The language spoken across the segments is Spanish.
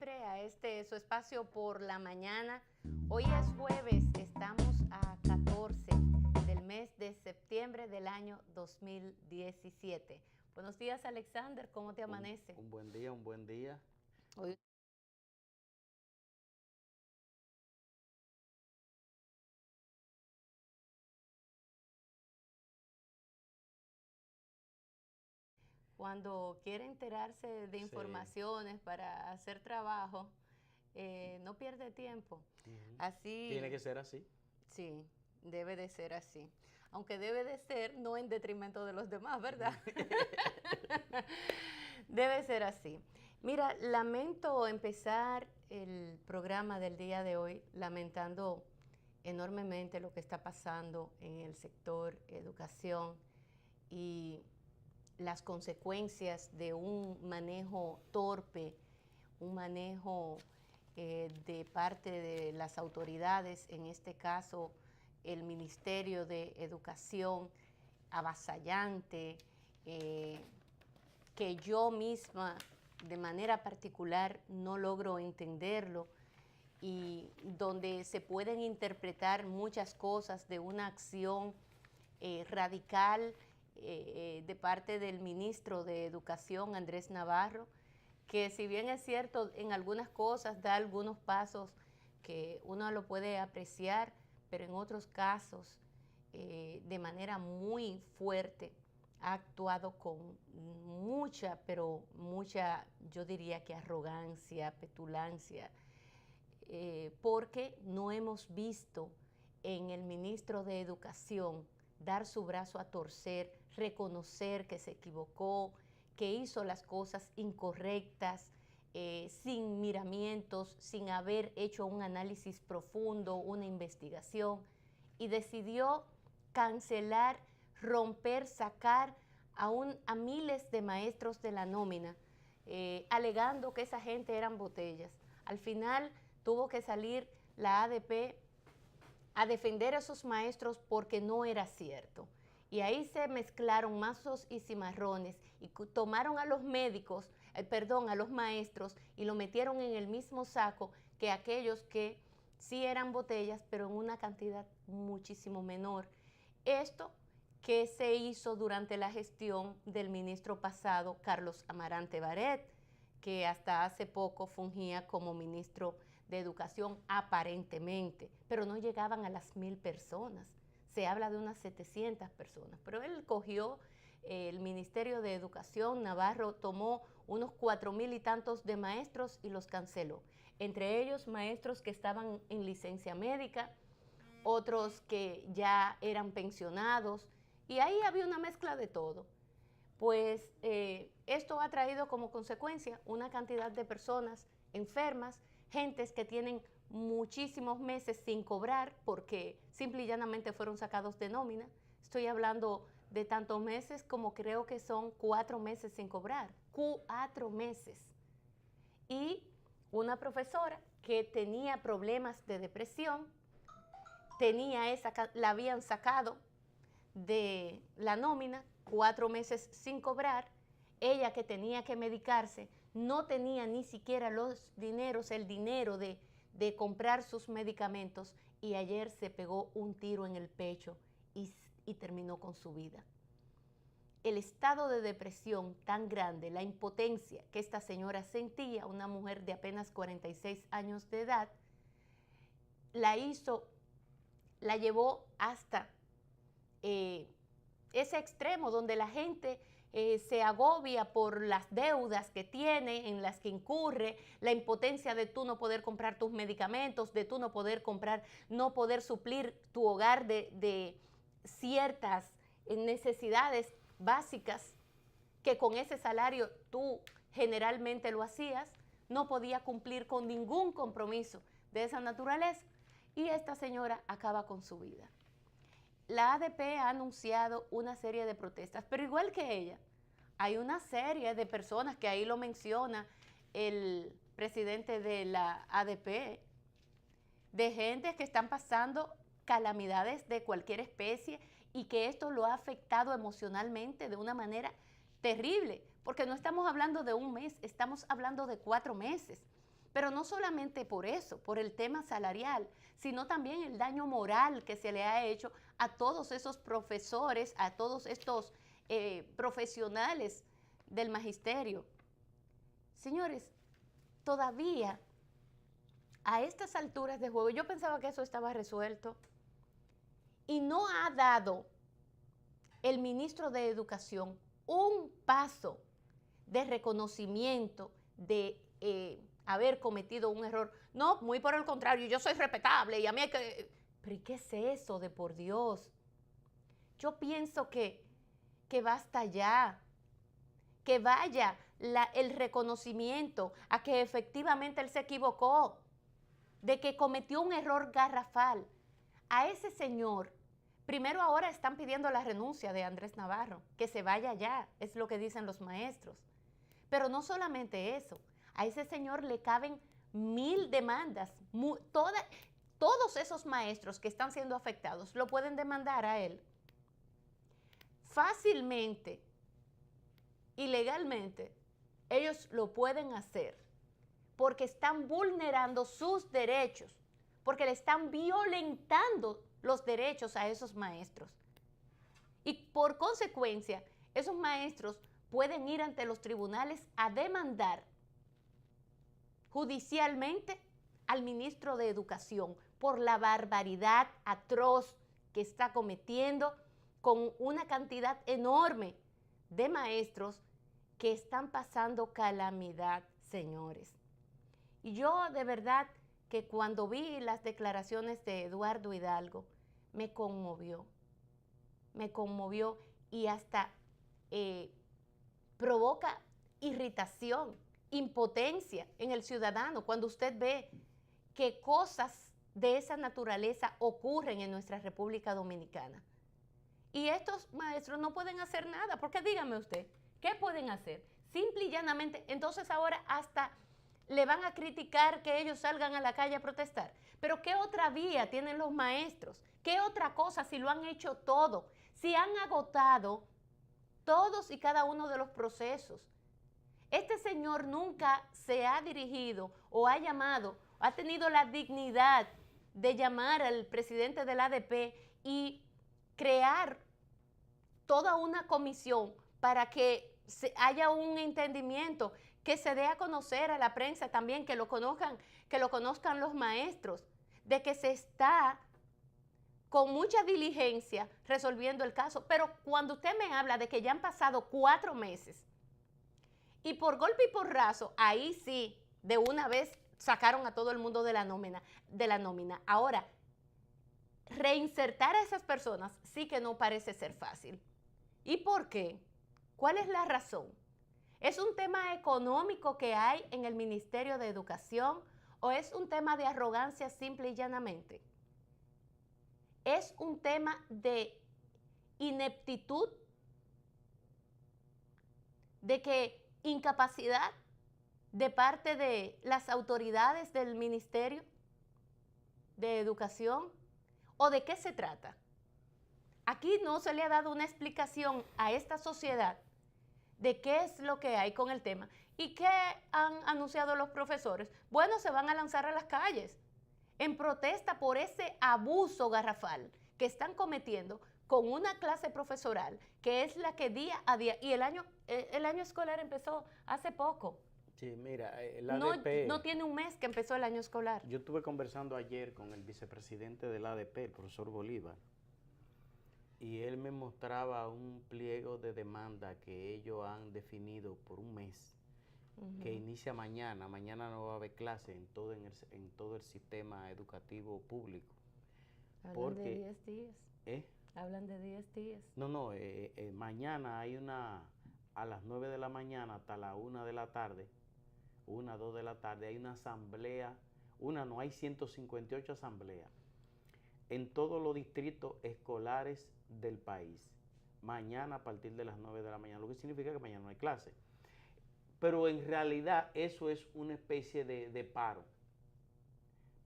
siempre a este su espacio por la mañana. Hoy es jueves, estamos a 14 del mes de septiembre del año 2017. Buenos días, Alexander, ¿cómo te amanece? Un buen día, un buen día. Hoy cuando quiere enterarse de Sí. informaciones para hacer trabajo, no pierde tiempo. Ujú. Tiene Así, que ser así. sí, debe de ser así. Aunque debe de ser no en detrimento de los demás, ¿verdad? Debe ser así. Mira, lamento empezar el programa del día de hoy lamentando enormemente lo que está pasando en el sector educación y las consecuencias de un manejo torpe, un manejo de parte de las autoridades, en este caso el Ministerio de Educación, avasallante, que yo misma de manera particular no logro entenderlo y donde se pueden interpretar muchas cosas de una acción radical de parte del ministro de Educación, Andrés Navarro, que si bien es cierto, en algunas cosas da algunos pasos que uno lo puede apreciar, pero en otros casos, de manera muy fuerte, ha actuado con mucha, pero mucha, yo diría que arrogancia, petulancia, porque no hemos visto en el ministro de Educación dar su brazo a torcer, reconocer que se equivocó, que hizo las cosas incorrectas, sin miramientos, sin haber hecho un análisis profundo, una investigación, y decidió cancelar, romper, sacar a miles de maestros de la nómina, alegando que esa gente eran botellas. Al final tuvo que salir la ADP a defender a esos maestros porque no era cierto. Y ahí se mezclaron mazos y cimarrones y tomaron a los médicos, perdón, a los maestros y lo metieron en el mismo saco que aquellos que sí eran botellas, pero en una cantidad muchísimo menor. Esto que se hizo durante la gestión del ministro pasado, Carlos Amarante Barret, que hasta hace poco fungía como ministro de Educación aparentemente, pero no llegaban a las 1,000 personas. Se habla de unas 700 personas, pero él cogió el Ministerio de Educación, Navarro tomó unos 4,000 y tantos de maestros y los canceló. Entre ellos maestros que estaban en licencia médica, otros que ya eran pensionados, y ahí había una mezcla de todo. Pues esto ha traído como consecuencia una cantidad de personas enfermas, gentes que tienen muchísimos meses sin cobrar porque simple y llanamente fueron sacados de nómina. Estoy hablando de tantos meses como creo que son 4 meses sin cobrar, 4 meses. Y una profesora que tenía problemas de depresión, la habían sacado de la nómina, 4 meses sin cobrar, ella que tenía que medicarse, no tenía ni siquiera el dinero de comprar sus medicamentos y ayer se pegó un tiro en el pecho y terminó con su vida. El estado de depresión tan grande, la impotencia que esta señora sentía, una mujer de apenas 46 años de edad, la llevó hasta ese extremo donde la gente se agobia por las deudas que tiene, en las que incurre, la impotencia de tú no poder comprar tus medicamentos, de tú no poder comprar, no poder suplir tu hogar de ciertas necesidades básicas que con ese salario tú generalmente lo hacías, no podía cumplir con ningún compromiso de esa naturaleza y esta señora acaba con su vida. La ADP ha anunciado una serie de protestas, pero igual que ella, hay una serie de personas que ahí lo menciona el presidente de la ADP, de gente que están pasando calamidades de cualquier especie y que esto lo ha afectado emocionalmente de una manera terrible, porque no estamos hablando de un mes, estamos hablando de 4 meses. Pero no solamente por eso, por el tema salarial, sino también el daño moral que se le ha hecho a todos esos profesores, a todos estos profesionales del magisterio. Señores, todavía a estas alturas de juego, yo pensaba que eso estaba resuelto y no ha dado el ministro de Educación un paso de reconocimiento de haber cometido un error. No, muy por el contrario, yo soy respetable y a mí hay que... ¿Pero y qué es eso de por Dios? Yo pienso que basta ya, que vaya el reconocimiento a que efectivamente él se equivocó, de que cometió un error garrafal. A ese señor, primero ahora están pidiendo la renuncia de Andrés Navarro, que se vaya ya, es lo que dicen los maestros. Pero no solamente eso, a ese señor le caben 1000 demandas. Todos esos maestros que están siendo afectados lo pueden demandar a él. Fácilmente y legalmente, ellos lo pueden hacer porque están vulnerando sus derechos, porque le están violentando los derechos a esos maestros. Y por consecuencia, esos maestros pueden ir ante los tribunales a demandar judicialmente al ministro de Educación por la barbaridad atroz que está cometiendo con una cantidad enorme de maestros que están pasando calamidad, señores. Y yo de verdad que cuando vi las declaraciones de Eduardo Hidalgo, me conmovió y hasta provoca irritación, impotencia en el ciudadano cuando usted ve que cosas de esa naturaleza ocurren en nuestra República Dominicana. Y estos maestros no pueden hacer nada, porque dígame usted, ¿qué pueden hacer? Simple y llanamente, entonces ahora hasta le van a criticar que ellos salgan a la calle a protestar. Pero ¿qué otra vía tienen los maestros? ¿Qué otra cosa si lo han hecho todo? Si han agotado todos y cada uno de los procesos. Este señor nunca se ha dirigido o ha llamado, ha tenido la dignidad de llamar al presidente del ADP y crear toda una comisión para que haya un entendimiento, que se dé a conocer a la prensa también, que lo conozcan los maestros, de que se está con mucha diligencia resolviendo el caso. Pero cuando usted me habla de que ya han pasado 4 meses y por golpe y por raso, ahí sí, de una vez sacaron a todo el mundo de la nómina. Ahora, reinsertar a esas personas sí que no parece ser fácil. ¿Y por qué? ¿Cuál es la razón? ¿Es un tema económico que hay en el Ministerio de Educación o es un tema de arrogancia simple y llanamente? ¿Es un tema de ineptitud? ¿De que incapacidad de parte de las autoridades del Ministerio de Educación? ¿O de qué se trata? Aquí no se le ha dado una explicación a esta sociedad de qué es lo que hay con el tema. ¿Y qué han anunciado los profesores? Bueno, se van a lanzar a las calles en protesta por ese abuso garrafal que están cometiendo con una clase profesoral que es la que día a día, y el año escolar empezó hace poco. Sí, mira, el ADP... No tiene un mes que empezó el año escolar. Yo estuve conversando ayer con el vicepresidente del ADP, el profesor Bolívar, y él me mostraba un pliego de demanda que ellos han definido por un mes, que inicia mañana. Mañana no va a haber clase en todo el sistema educativo público. Hablan de 10 días. Hablan de 10 días. No, mañana hay a las 9 de la mañana hasta la 1 de la tarde, 2 de la tarde, hay una asamblea, hay 158 asambleas en todos los distritos escolares del país, mañana a partir de las 9 de la mañana, lo que significa que mañana no hay clase. Pero en realidad eso es una especie de paro.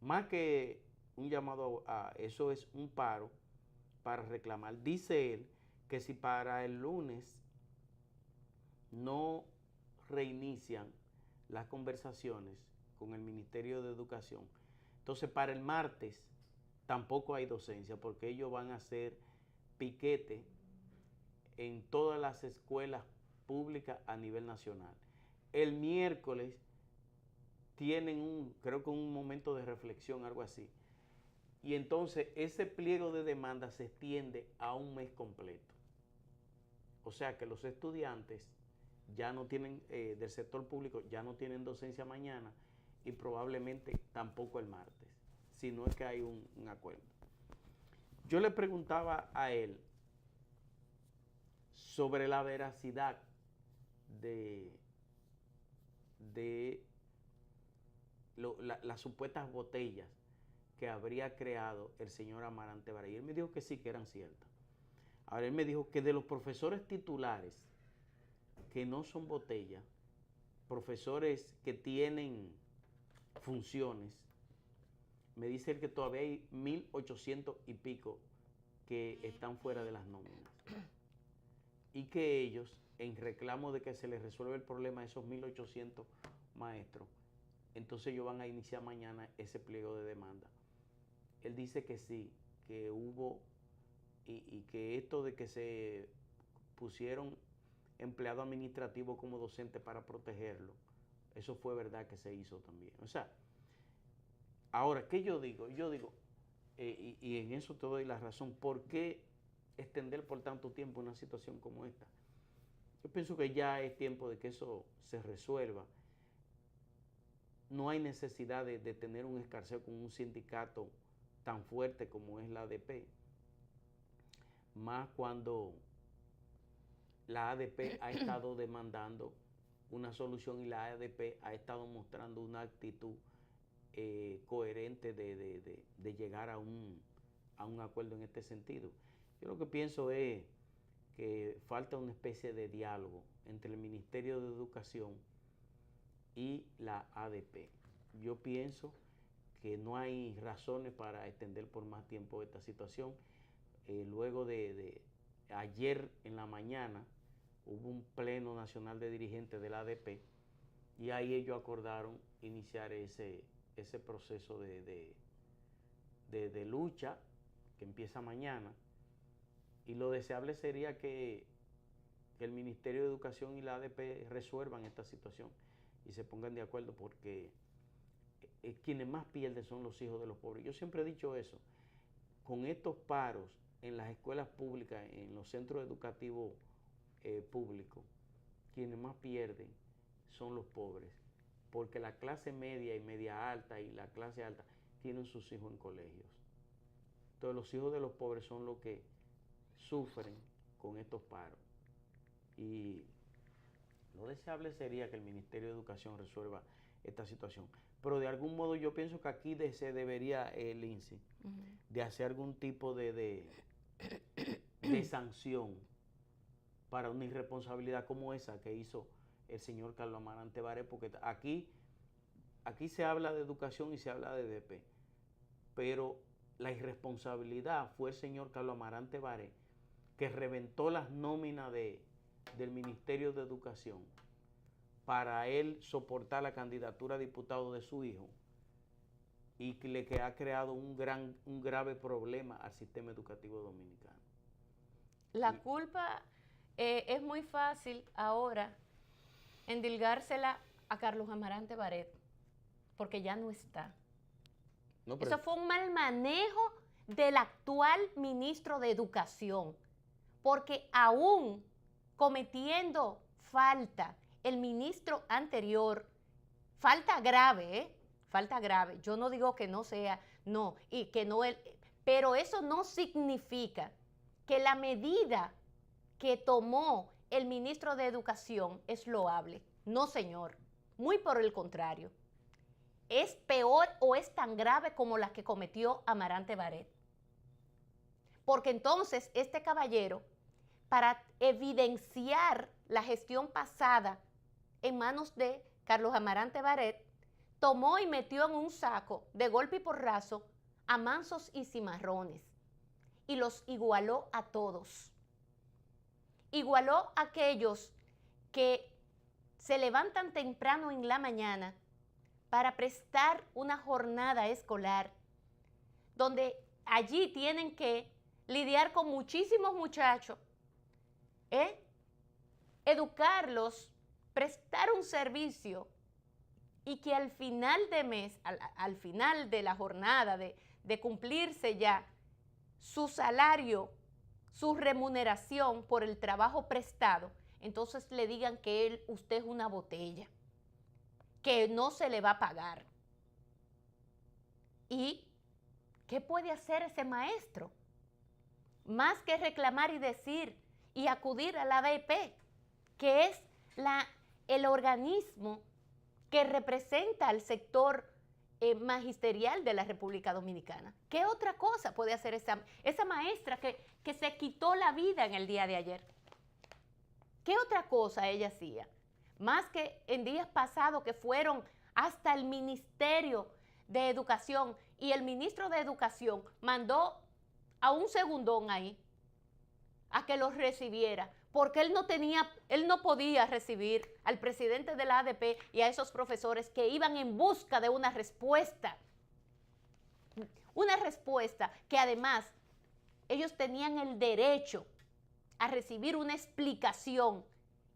Más que un llamado eso es un paro para reclamar. Dice él que si para el lunes no reinician las conversaciones, con el Ministerio de Educación. Entonces, para el martes tampoco hay docencia, porque ellos van a hacer piquete en todas las escuelas públicas a nivel nacional. El miércoles tienen creo que un momento de reflexión, algo así. Y entonces ese pliego de demanda se extiende a un mes completo. O sea que los estudiantes ya no tienen, del sector público, ya no tienen docencia mañana y probablemente tampoco el martes, si no es que hay un acuerdo. Yo le preguntaba a él sobre la veracidad de las supuestas botellas que habría creado el señor Amarante Baré. Y él me dijo que sí, que eran ciertas. Ahora él me dijo que de los profesores titulares, que no son botellas, profesores que tienen funciones, me dice él que todavía hay 1.800 y pico que están fuera de las nóminas. Y que ellos, en reclamo de que se les resuelva el problema de esos 1.800 maestros, entonces ellos van a iniciar mañana ese pliego de demanda. Él dice que sí, que hubo y que esto de que se pusieron empleados administrativos como docentes para protegerlo, eso fue verdad que se hizo también. O sea, ahora, ¿qué yo digo? Yo digo, y en eso te doy la razón, ¿por qué extender por tanto tiempo una situación como esta? Yo pienso que ya es tiempo de que eso se resuelva. No hay necesidad de tener un escarceo con un sindicato tan fuerte como es la ADP, más cuando la ADP ha estado demandando una solución y la ADP ha estado mostrando una actitud coherente de llegar a un acuerdo en este sentido. Yo lo que pienso es que falta una especie de diálogo entre el Ministerio de Educación y la ADP. Yo pienso que no hay razones para extender por más tiempo esta situación. Luego de ayer en la mañana hubo un pleno nacional de dirigentes de la ADP y ahí ellos acordaron iniciar ese proceso de lucha que empieza mañana, y lo deseable sería que el Ministerio de Educación y la ADP resuelvan esta situación y se pongan de acuerdo, porque quienes más pierden son los hijos de los pobres. Yo siempre he dicho eso, con estos paros en las escuelas públicas, en los centros educativos públicos, quienes más pierden son los pobres, porque la clase media y media alta y la clase alta tienen sus hijos en colegios. Entonces los hijos de los pobres son los que sufren con estos paros. Y lo deseable sería que el Ministerio de Educación resuelva esta situación. Pero de algún modo yo pienso que aquí se debería, Lindsay, de hacer algún tipo de sanción para una irresponsabilidad como esa que hizo el señor Carlos Amarante Baré, porque aquí se habla de educación y se habla de ADP, pero la irresponsabilidad fue el señor Carlos Amarante Baré, que reventó las nóminas del Ministerio de Educación para él soportar la candidatura a diputado de su hijo, y que ha creado un grave problema al sistema educativo dominicano. La culpa es muy fácil ahora endilgársela a Carlos Amarante Baré, porque ya no está. No, eso fue un mal manejo del actual ministro de Educación, porque aún cometiendo falta el ministro anterior, falta grave, falta grave. Yo no digo que no sea, no, y que no él, pero eso no significa que la medida que tomó el ministro de Educación es loable. No, señor, muy por el contrario. Es peor o es tan grave como las que cometió Amarante Baré. Porque entonces este caballero, para evidenciar la gestión pasada en manos de Carlos Amarante Baré, tomó y metió en un saco de golpe y porrazo a mansos y cimarrones y los igualó a todos. Igualó a aquellos que se levantan temprano en la mañana para prestar una jornada escolar, donde allí tienen que lidiar con muchísimos muchachos, educarlos, prestar un servicio, y que al final de mes, al final de la jornada, de cumplirse ya su salario, su remuneración por el trabajo prestado, entonces le digan que usted es una botella, que no se le va a pagar. ¿Y qué puede hacer ese maestro? Más que reclamar y decir y acudir a la ADP, que es el organismo que representa al sector magisterial de la República Dominicana. ¿Qué otra cosa puede hacer esa maestra que se quitó la vida en el día de ayer? ¿Qué otra cosa ella hacía? Más que en días pasados que fueron hasta el Ministerio de Educación, y el ministro de Educación mandó a un segundón ahí a que los recibiera, porque él no podía recibir al presidente de la ADP y a esos profesores que iban en busca de una respuesta que además ellos tenían el derecho a recibir una explicación,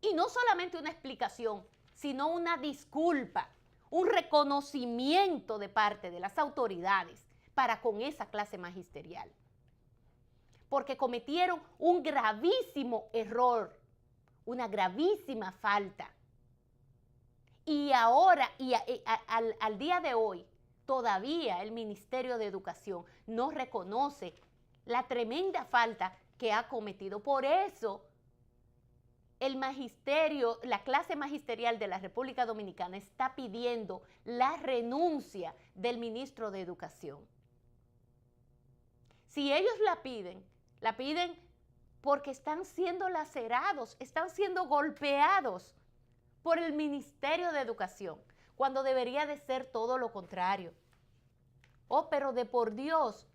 y no solamente una explicación, sino una disculpa, un reconocimiento de parte de las autoridades para con esa clase magisterial. Porque cometieron un gravísimo error, una gravísima falta. Y ahora, al día de hoy, todavía el Ministerio de Educación no reconoce la tremenda falta que ha cometido. Por eso, el magisterio, la clase magisterial de la República Dominicana está pidiendo la renuncia del ministro de Educación. Si ellos la piden porque están siendo lacerados, están siendo golpeados por el Ministerio de Educación, cuando debería de ser todo lo contrario. Oh, pero de por Dios.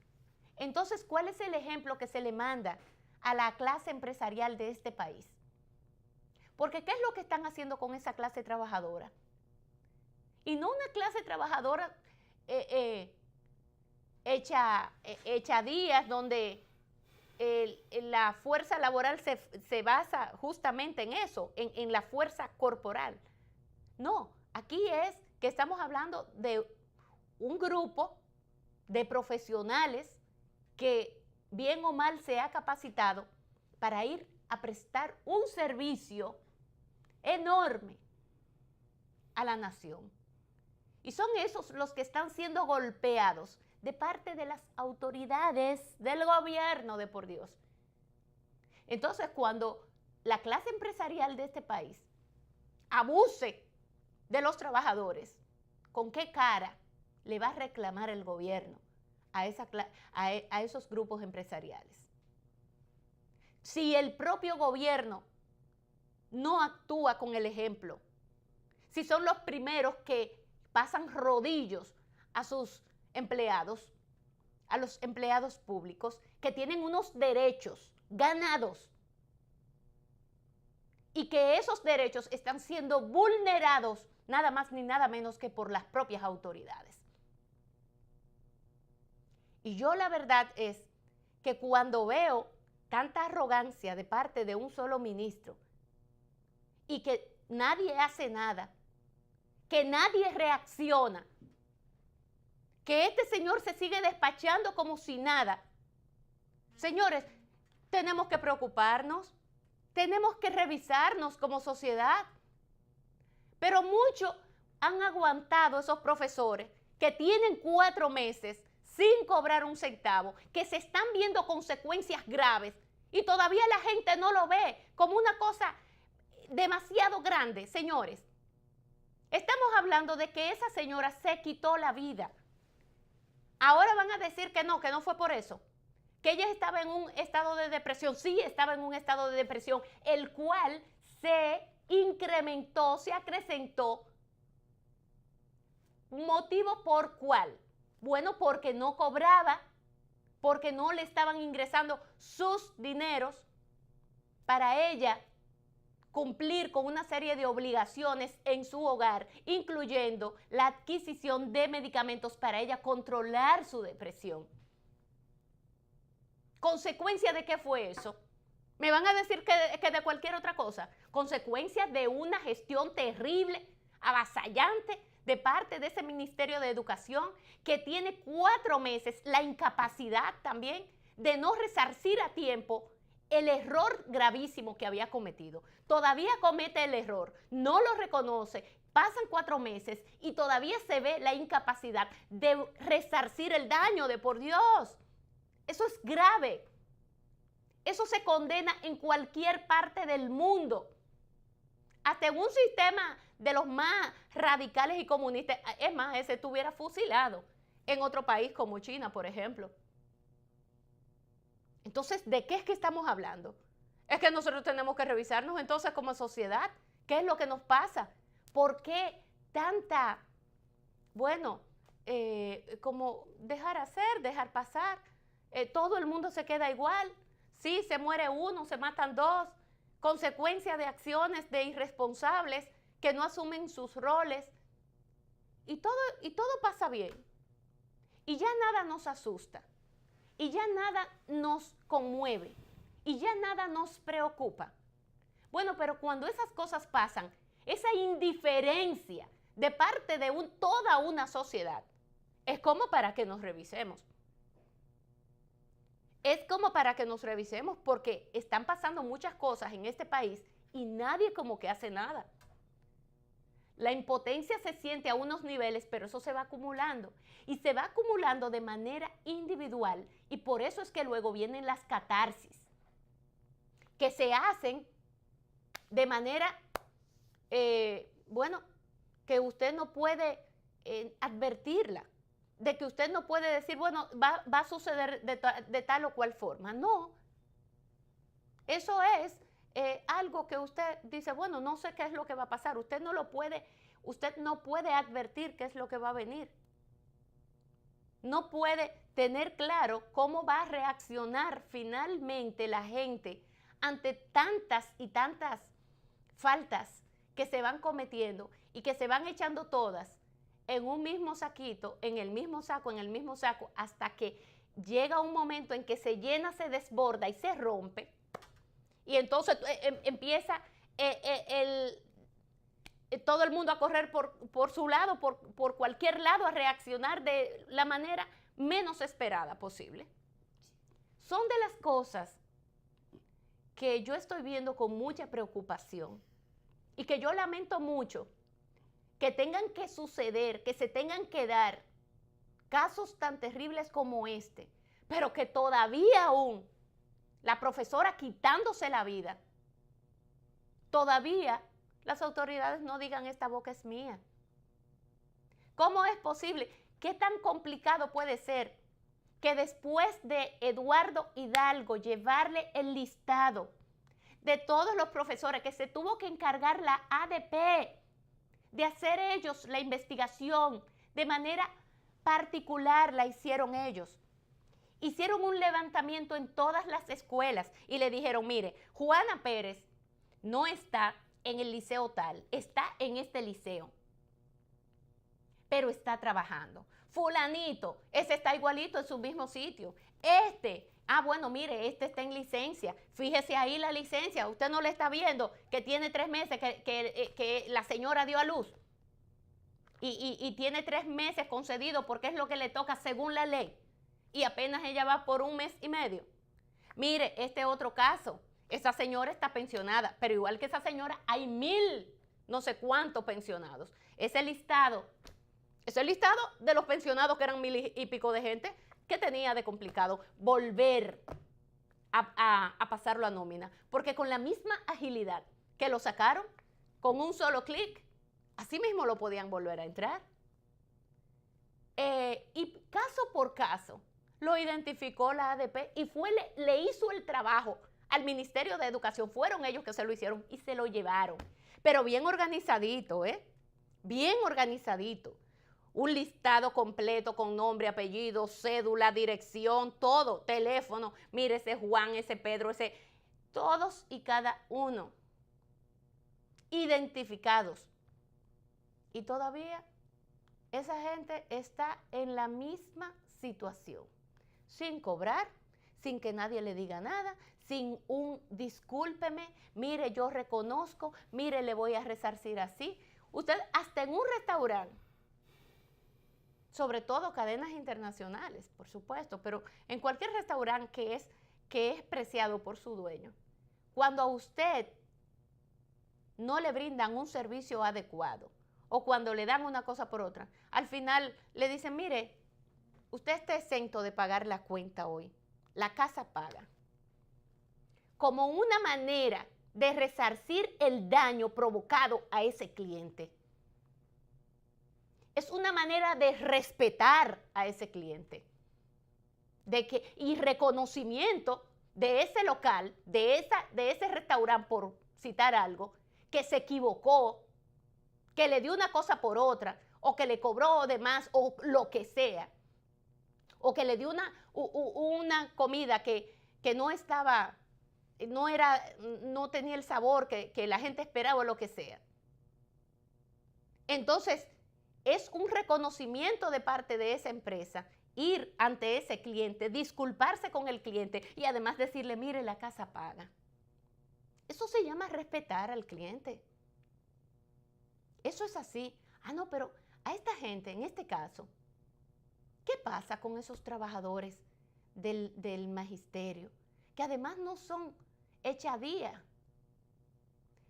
Entonces, ¿cuál es el ejemplo que se le manda a la clase empresarial de este país? Porque ¿qué es lo que están haciendo con esa clase trabajadora? Y no una clase trabajadora hecha días, donde la fuerza laboral se basa justamente en eso, en la fuerza corporal. No, aquí es que estamos hablando de un grupo de profesionales que bien o mal se ha capacitado para ir a prestar un servicio enorme a la nación. Y son esos los que están siendo golpeados de parte de las autoridades del gobierno, de por Dios. Entonces, cuando la clase empresarial de este país abuse de los trabajadores, ¿con qué cara le va a reclamar el gobierno a esos grupos empresariales? Si el propio gobierno no actúa con el ejemplo, si son los primeros que pasan rodillos a sus empleados, a los empleados públicos, que tienen unos derechos ganados y que esos derechos están siendo vulnerados nada más ni nada menos que por las propias autoridades. Y yo la verdad es que cuando veo tanta arrogancia de parte de un solo ministro y que nadie hace nada, que nadie reacciona, que este señor se sigue despachando como si nada. Señores, tenemos que preocuparnos, tenemos que revisarnos como sociedad. Pero muchos han aguantado esos profesores que tienen 4 meses sin cobrar un centavo, que se están viendo consecuencias graves y todavía la gente no lo ve como una cosa demasiado grande. Señores, estamos hablando de que esa señora se quitó la vida. Ahora van a decir que no fue por eso, que ella estaba en un estado de depresión. Sí, estaba en un estado de depresión, el cual se incrementó, se acrecentó. ¿Motivo por cuál? Bueno, porque no cobraba, porque no le estaban ingresando sus dineros para ella cumplir con una serie de obligaciones en su hogar, incluyendo la adquisición de medicamentos para ella controlar su depresión. ¿Consecuencia de qué fue eso? Me van a decir que de cualquier otra cosa. Consecuencia de una gestión terrible, avasallante, de parte de ese Ministerio de Educación, que tiene 4 meses, la incapacidad también de no resarcir a tiempo el error gravísimo que había cometido. Todavía comete el error, no lo reconoce, pasan 4 meses y todavía se ve la incapacidad de resarcir el daño, de por Dios. Eso es grave. Eso se condena en cualquier parte del mundo. Hasta en un sistema de los más radicales y comunistas, es más, ese estuviera fusilado en otro país como China, por ejemplo. Entonces, ¿de qué es que estamos hablando? Es que nosotros tenemos que revisarnos entonces como sociedad. ¿Qué es lo que nos pasa? ¿Por qué tanta, bueno, como dejar hacer, dejar pasar? Todo el mundo se queda igual. Sí, se muere uno, se matan 2. Consecuencia de acciones de irresponsables que no asumen sus roles. Y todo pasa bien. Y ya nada nos asusta. Y ya nada nos conmueve. Y ya nada nos preocupa. Bueno, pero cuando esas cosas pasan, esa indiferencia de parte de toda una sociedad, es como para que nos revisemos. Es como para que nos revisemos porque están pasando muchas cosas en este país y nadie como que hace nada. La impotencia se siente a unos niveles, pero eso se va acumulando. Y se va acumulando de manera individual. Y por eso es que luego vienen las catarsis, que se hacen de manera, bueno, que usted no puede advertirla. De que usted no puede decir, bueno, va a suceder de tal o cual forma. No. Eso es algo que usted dice, bueno, no sé qué es lo que va a pasar. Usted no puede advertir qué es lo que va a venir. No puede tener claro cómo va a reaccionar finalmente la gente ante tantas y tantas faltas que se van cometiendo y que se van echando todas en un mismo saquito, en el mismo saco, hasta que llega un momento en que se llena, se desborda y se rompe. Y entonces empieza todo el mundo a correr por su lado, por cualquier lado, a reaccionar de la manera menos esperada posible. Son de las cosas que yo estoy viendo con mucha preocupación y que yo lamento mucho que tengan que suceder, que se tengan que dar casos tan terribles como este, pero que todavía aún la profesora quitándose la vida, todavía las autoridades no digan esta boca es mía. ¿Cómo es posible? ¿Qué tan complicado puede ser que después de Eduardo Hidalgo llevarle el listado de todos los profesores que se tuvo que encargar la ADP de hacer ellos la investigación de manera particular, la hicieron ellos? Hicieron un levantamiento en todas las escuelas y le dijeron, mire, Juana Pérez no está en el liceo tal, está en este liceo, pero está trabajando. Fulanito, ese está igualito en su mismo sitio. Bueno, mire, este está en licencia. Fíjese ahí la licencia. Usted no le está viendo que tiene 3 meses que la señora dio a luz. Y tiene 3 meses concedido porque es lo que le toca según la ley. Y apenas ella va por 1 mes y medio. Mire, este otro caso. Esa señora está pensionada, pero igual que esa señora hay 1000, no sé cuántos pensionados. Ese listado de los pensionados, que eran 1000 y pico de gente, ¿qué tenía de complicado? Volver a pasarlo a nómina. Porque con la misma agilidad que lo sacaron, con un solo clic, así mismo lo podían volver a entrar. Y caso por caso, lo identificó la ADP y le hizo el trabajo al Ministerio de Educación. Fueron ellos que se lo hicieron y se lo llevaron. Pero bien organizadito, bien organizadito. Un listado completo con nombre, apellido, cédula, dirección, todo, teléfono. Mire, ese Juan, ese Pedro, todos y cada uno. identificados. Y todavía esa gente está en la misma situación, sin cobrar, sin que nadie le diga nada, sin un discúlpeme, mire, yo reconozco, mire, le voy a resarcir así. Usted hasta en un restaurante, sobre todo cadenas internacionales, por supuesto, pero en cualquier restaurante que es preciado por su dueño, cuando a usted no le brindan un servicio adecuado o cuando le dan una cosa por otra, al final le dicen, mire, usted está exento de pagar la cuenta hoy, la casa paga. Como una manera de resarcir el daño provocado a ese cliente. Es una manera de respetar a ese cliente. Y reconocimiento de ese local, de ese restaurante, por citar algo, que se equivocó, que le dio una cosa por otra, o que le cobró de más, o lo que sea, o que le dio una comida que no estaba, no tenía el sabor que la gente esperaba, o lo que sea. Entonces, es un reconocimiento de parte de esa empresa ir ante ese cliente, disculparse con el cliente y además decirle, mire, la casa paga. Eso se llama respetar al cliente. Eso es así. Ah, no, pero a esta gente, en este caso, ¿qué pasa con esos trabajadores del magisterio? Que además no son echadía,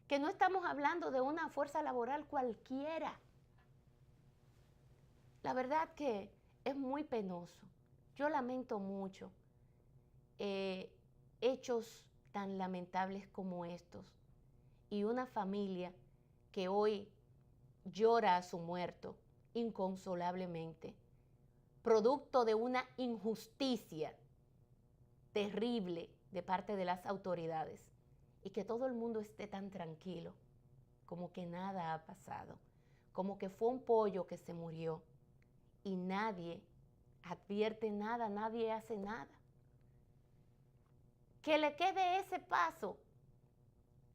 que no estamos hablando de una fuerza laboral cualquiera. La verdad que es muy penoso. Yo lamento mucho hechos tan lamentables como estos y una familia que hoy llora a su muerto inconsolablemente, producto de una injusticia terrible de parte de las autoridades, y que todo el mundo esté tan tranquilo, como que nada ha pasado, como que fue un pollo que se murió y nadie advierte nada, nadie hace nada. Que le quede ese paso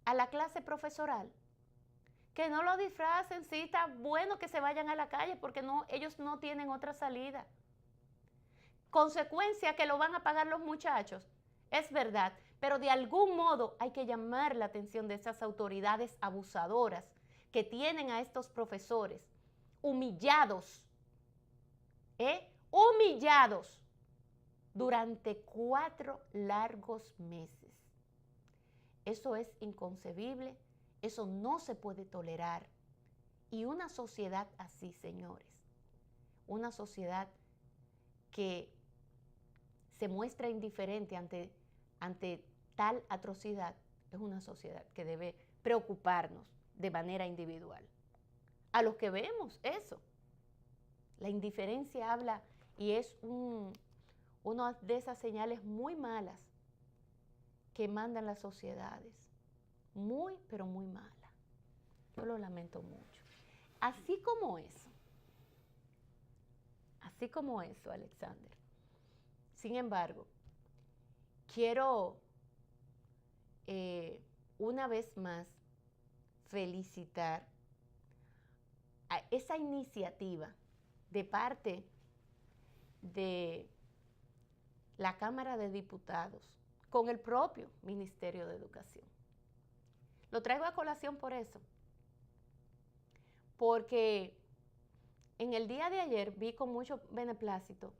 a la clase profesoral, que no lo disfracen, sí está bueno que se vayan a la calle porque ellos no tienen otra salida. Consecuencia que lo van a pagar los muchachos, es verdad, pero de algún modo hay que llamar la atención de esas autoridades abusadoras que tienen a estos profesores humillados, humillados durante 4 largos meses. Eso es inconcebible, eso no se puede tolerar. Y una sociedad así, señores, una sociedad que se muestra indiferente ante tal atrocidad, es una sociedad que debe preocuparnos de manera individual. A los que vemos eso, la indiferencia habla y es una de esas señales muy malas que mandan las sociedades. Muy, pero muy mala. Yo lo lamento mucho. Así como eso, Alexander. Sin embargo, quiero una vez más felicitar a esa iniciativa de parte de la Cámara de Diputados con el propio Ministerio de Educación. Lo traigo a colación por eso, porque en el día de ayer vi con mucho beneplácito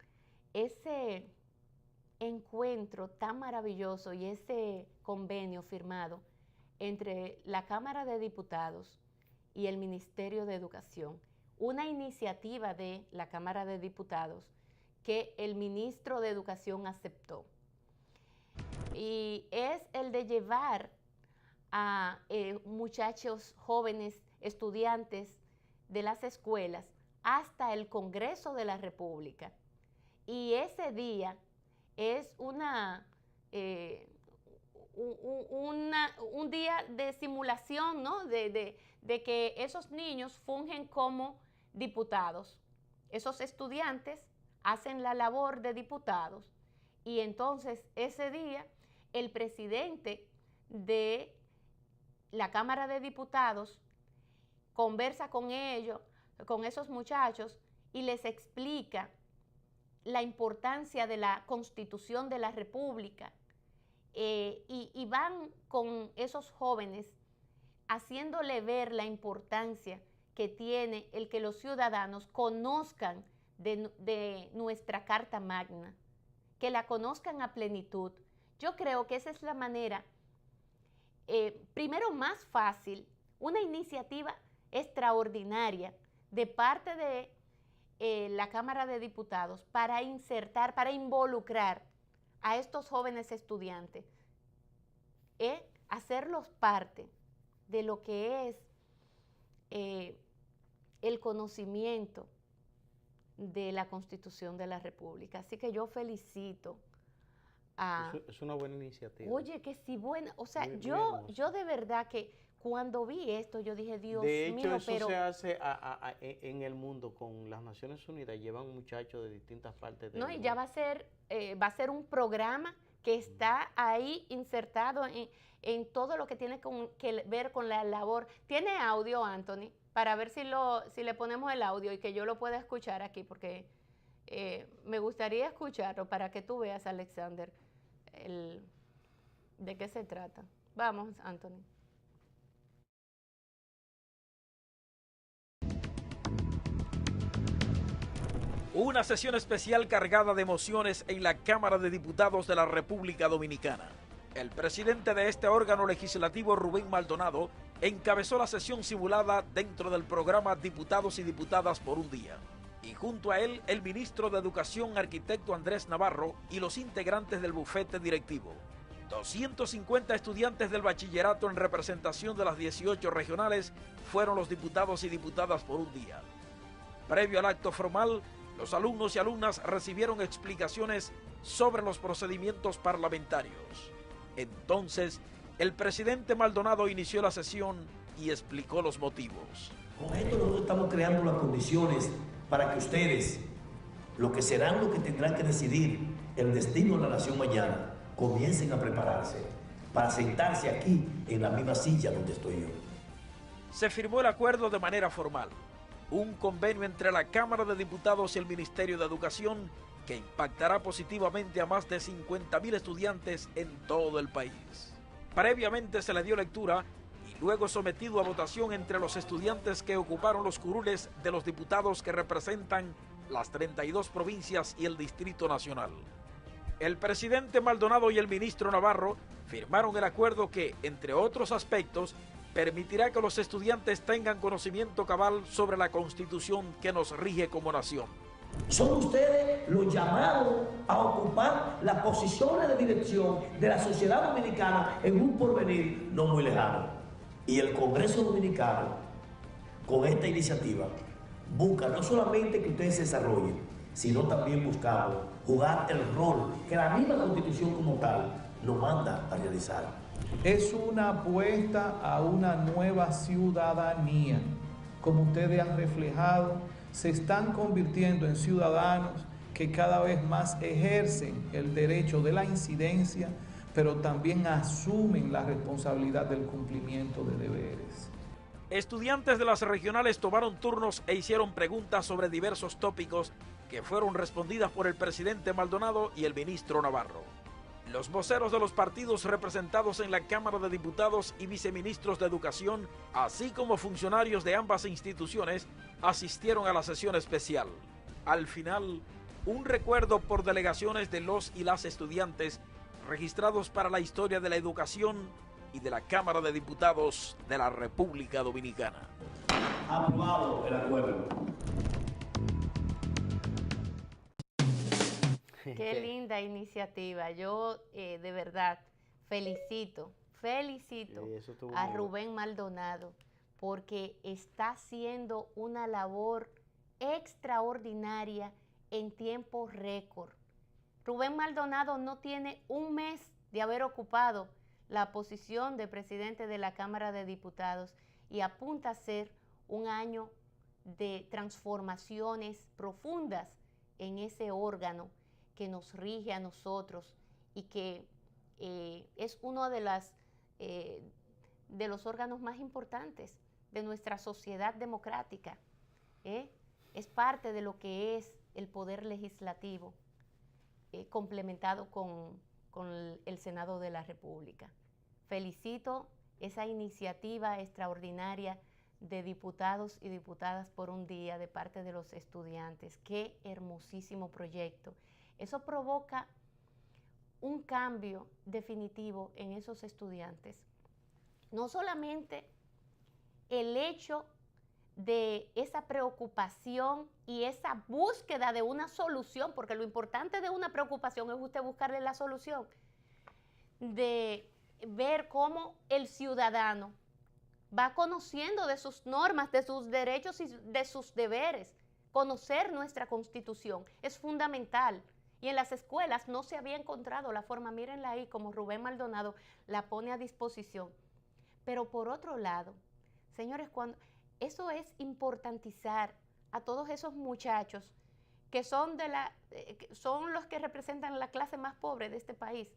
ese encuentro tan maravilloso y ese convenio firmado entre la Cámara de Diputados y el Ministerio de Educación, una iniciativa de la Cámara de Diputados que el ministro de Educación aceptó. Y es el de llevar a muchachos jóvenes, estudiantes de las escuelas hasta el Congreso de la República. Y ese día es un día de simulación, ¿no? de que esos niños fungen como diputados. Esos estudiantes hacen la labor de diputados y entonces ese día el presidente de la Cámara de Diputados conversa con ellos, con esos muchachos, y les explica la importancia de la Constitución de la República, y van con esos jóvenes haciéndole ver la importancia que tiene el que los ciudadanos conozcan de nuestra Carta Magna, que la conozcan a plenitud. Yo creo que esa es la manera, primero más fácil, una iniciativa extraordinaria de parte de la Cámara de Diputados para insertar, para involucrar a estos jóvenes estudiantes, hacerlos parte de lo que es el conocimiento de la Constitución de la República. Así que yo felicito a... Es una buena iniciativa. Oye, que sí, buena. O sea, yo de verdad que cuando vi esto, yo dije, Dios mío, de hecho, eso pero... se hace en el mundo con las Naciones Unidas, llevan muchachos de distintas partes del No, mundo. y ya va a ser un programa que está ahí insertado en todo lo que tiene que ver con la labor. ¿Tiene audio, Anthony? Para ver si le ponemos el audio y que yo lo pueda escuchar aquí, porque me gustaría escucharlo para que tú veas, Alexander, de qué se trata. Vamos, Anthony. Una sesión especial cargada de emociones en la Cámara de Diputados de la República Dominicana. El presidente de este órgano legislativo, Rubén Maldonado, encabezó la sesión simulada dentro del programa Diputados y Diputadas por un Día. Y junto a él, el ministro de Educación, arquitecto Andrés Navarro, y los integrantes del bufete directivo. 250 estudiantes del bachillerato en representación de las 18 regionales fueron los diputados y diputadas por un día. Previo al acto formal, los alumnos y alumnas recibieron explicaciones sobre los procedimientos parlamentarios. Entonces, el presidente Maldonado inició la sesión y explicó los motivos. Con esto nosotros estamos creando las condiciones para que ustedes, lo que serán los que tendrán que decidir el destino de la nación mañana, comiencen a prepararse para sentarse aquí en la misma silla donde estoy yo. Se firmó el acuerdo de manera formal. Un convenio entre la Cámara de Diputados y el Ministerio de Educación que impactará positivamente a más de 50.000 estudiantes en todo el país. Previamente se le dio lectura y luego sometido a votación entre los estudiantes que ocuparon los curules de los diputados que representan las 32 provincias y el Distrito Nacional. El presidente Maldonado y el ministro Navarro firmaron el acuerdo que, entre otros aspectos, permitirá que los estudiantes tengan conocimiento cabal sobre la Constitución que nos rige como nación. Son ustedes los llamados a ocupar las posiciones de dirección de la sociedad dominicana en un porvenir no muy lejano. Y el Congreso Dominicano, con esta iniciativa, busca no solamente que ustedes se desarrollen, sino también buscamos jugar el rol que la misma Constitución como tal nos manda a realizar. Es una apuesta a una nueva ciudadanía. Como ustedes han reflejado, se están convirtiendo en ciudadanos que cada vez más ejercen el derecho de la incidencia, pero también asumen la responsabilidad del cumplimiento de deberes. Estudiantes de las regionales tomaron turnos e hicieron preguntas sobre diversos tópicos que fueron respondidas por el presidente Maldonado y el ministro Navarro. Los voceros de los partidos representados en la Cámara de Diputados y viceministros de Educación, así como funcionarios de ambas instituciones, asistieron a la sesión especial. Al final, un recuerdo por delegaciones de los y las estudiantes registrados para la historia de la educación y de la Cámara de Diputados de la República Dominicana. Aprobado el acuerdo. Qué linda iniciativa. Yo de verdad felicito a Rubén Maldonado porque está haciendo una labor extraordinaria en tiempo récord. Rubén Maldonado no tiene un mes de haber ocupado la posición de presidente de la Cámara de Diputados y apunta a ser un año de transformaciones profundas en ese órgano que nos rige a nosotros y que es uno de de los órganos más importantes de nuestra sociedad democrática. Es parte de lo que es el poder legislativo, complementado con el Senado de la República. Felicito esa iniciativa extraordinaria de diputados y diputadas por un día de parte de los estudiantes. Qué hermosísimo proyecto. Eso provoca un cambio definitivo en esos estudiantes. No solamente el hecho de esa preocupación y esa búsqueda de una solución, porque lo importante de una preocupación es usted buscarle la solución, de ver cómo el ciudadano va conociendo de sus normas, de sus derechos y de sus deberes. Conocer nuestra Constitución es fundamental. Y en las escuelas no se había encontrado la forma, mírenla ahí, como Rubén Maldonado la pone a disposición. Pero por otro lado, señores, eso es importantizar a todos esos muchachos que son los que representan la clase más pobre de este país,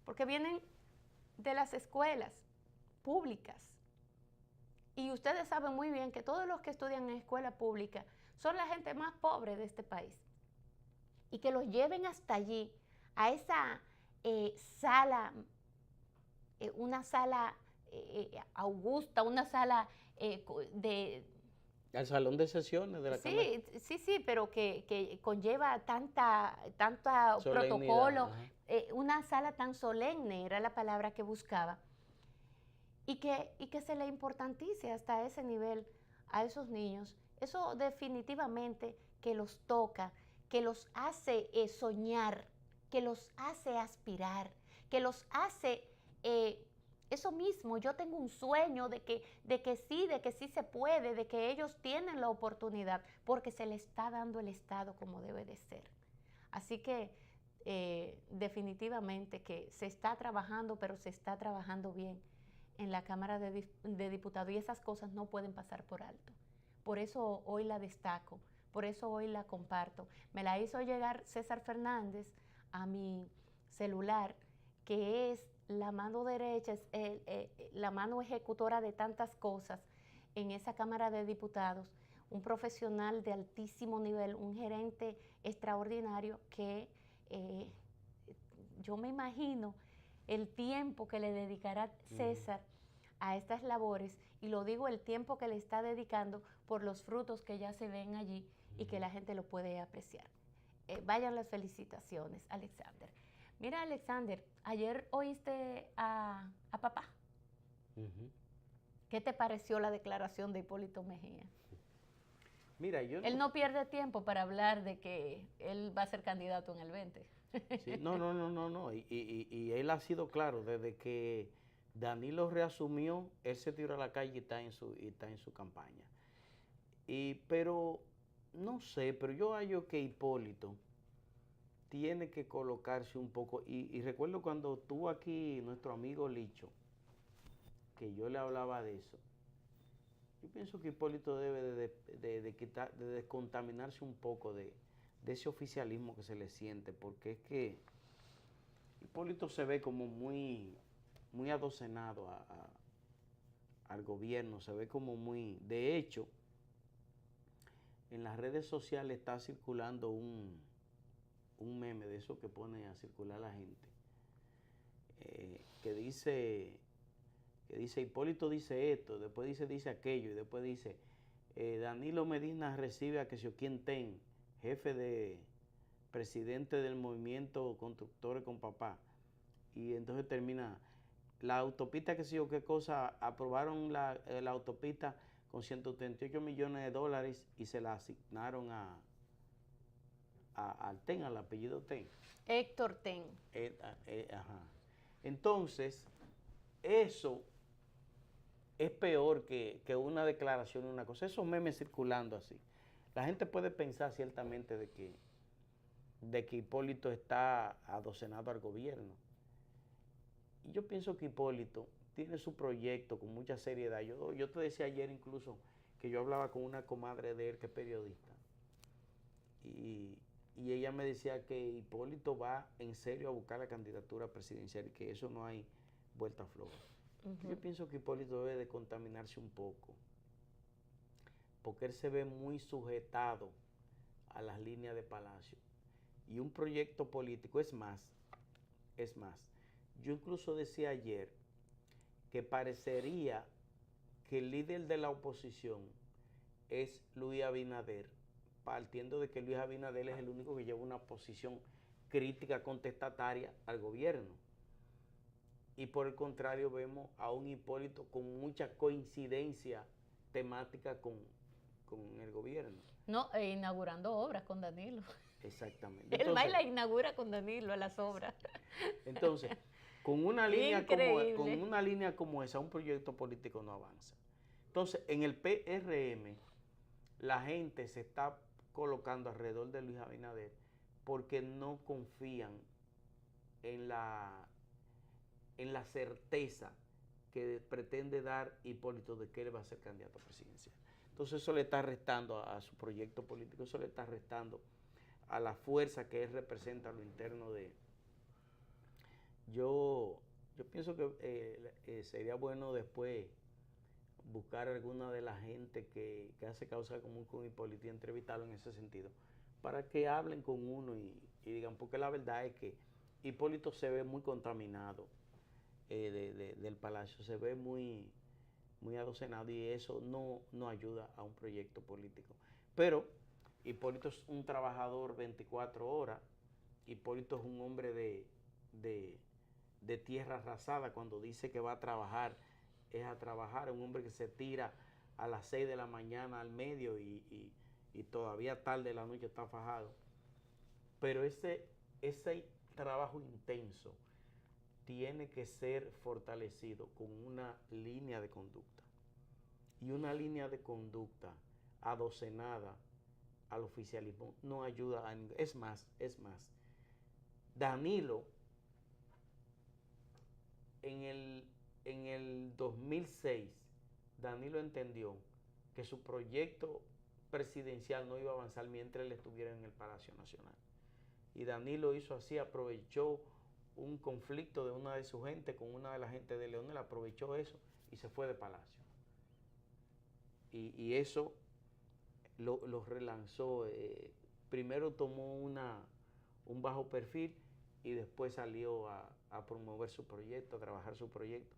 porque vienen de las escuelas públicas. Y ustedes saben muy bien que todos los que estudian en escuela pública son la gente más pobre de este país. Y que los lleven hasta allí, a esa sala, una sala augusta, una sala al salón de sesiones de la Cámara. Sí, pero que conlleva tanta protocolo, una sala tan solemne era la palabra que buscaba, y que se le importantice hasta ese nivel a esos niños. Eso definitivamente que los toca, que los hace soñar, que los hace aspirar, que los hace eso mismo. Yo tengo un sueño de que sí se puede, de que ellos tienen la oportunidad, porque se le está dando el Estado como debe de ser. Así que definitivamente que se está trabajando, pero se está trabajando bien en la Cámara de Diputados, y esas cosas no pueden pasar por alto. Por eso hoy la destaco, por eso hoy la comparto. Me la hizo llegar César Fernández a mi celular, que es la mano derecha, la mano ejecutora de tantas cosas en esa Cámara de Diputados, un profesional de altísimo nivel, un gerente extraordinario que yo me imagino el tiempo que le dedicará César a estas labores, y lo digo, el tiempo que le está dedicando por los frutos que ya se ven allí y que la gente lo puede apreciar. Vayan las felicitaciones, Alexander. Mira, Alexander, ayer oíste a papá. ¿Qué te pareció la declaración de Hipólito Mejía? Mira, él no pierde tiempo para hablar de que él va a ser candidato en el 20. Sí, no. Y él ha sido claro, desde que Danilo reasumió, él se tiró a la calle y está en su campaña. Pero, no sé, pero yo hallo que Hipólito tiene que colocarse un poco, y recuerdo cuando estuvo aquí nuestro amigo Licho, que yo le hablaba de eso. Yo pienso que Hipólito debe de descontaminarse un poco de ese oficialismo que se le siente, porque es que Hipólito se ve como muy adocenado al gobierno, se ve como muy... De hecho, en las redes sociales está circulando un meme de eso que pone a circular la gente, que dice Hipólito dice esto, después dice aquello, y después dice Danilo Medina recibe a que si o quien ten, jefe de presidente del movimiento Constructores con Papá, y entonces termina la autopista que si o qué cosa, aprobaron la autopista con 138 millones de dólares y se la asignaron al TEN, al apellido TEN. Héctor TEN. Ajá. Entonces, eso es peor que una declaración, una cosa. Esos memes circulando así. La gente puede pensar ciertamente de que Hipólito está adocenado al gobierno. Y yo pienso que Hipólito tiene su proyecto con mucha seriedad. Yo te decía ayer incluso que yo hablaba con una comadre de él que es periodista. Y ella me decía que Hipólito va en serio a buscar la candidatura presidencial y que eso no hay vuelta floja. Yo pienso que Hipólito debe de contaminarse un poco, porque él se ve muy sujetado a las líneas de Palacio. Y un proyecto político, es más, yo incluso decía ayer que parecería que el líder de la oposición es Luis Abinader, partiendo de que Luis Abinader es el único que lleva una posición crítica contestataria al gobierno. Y por el contrario vemos a un Hipólito con mucha coincidencia temática con el gobierno. No, inaugurando obras con Danilo. Exactamente. El MAI la inaugura con Danilo a las obras. Entonces, con una línea como esa, un proyecto político no avanza. Entonces, en el PRM, la gente se está colocando alrededor de Luis Abinader porque no confían en la certeza que pretende dar Hipólito de que él va a ser candidato presidencial. Entonces eso le está restando a su proyecto político, eso le está restando a la fuerza que él representa a lo interno de... Yo pienso que sería bueno después buscar alguna de la gente que hace causa común con Hipólito y entrevistarlo en ese sentido, para que hablen con uno y digan, porque la verdad es que Hipólito se ve muy contaminado del Palacio, se ve muy adocenado y eso no ayuda a un proyecto político. Pero Hipólito es un trabajador 24 horas, Hipólito es un hombre de tierra arrasada, cuando dice que va a trabajar, es a trabajar, es un hombre que se tira a las 6 de la mañana al medio y todavía tarde de la noche está fajado. Pero ese trabajo intenso tiene que ser fortalecido con una línea de conducta. Y una línea de conducta adocenada al oficialismo no ayuda a ningún. Es más, Danilo en el 2006, Danilo entendió que su proyecto presidencial no iba a avanzar mientras él estuviera en el Palacio Nacional. Y Danilo hizo así, aprovechó un conflicto de una de su gente con una de la gente de Leonel, aprovechó eso y se fue de Palacio. Y eso lo relanzó. Primero tomó un bajo perfil y después salió a promover su proyecto, a trabajar su proyecto.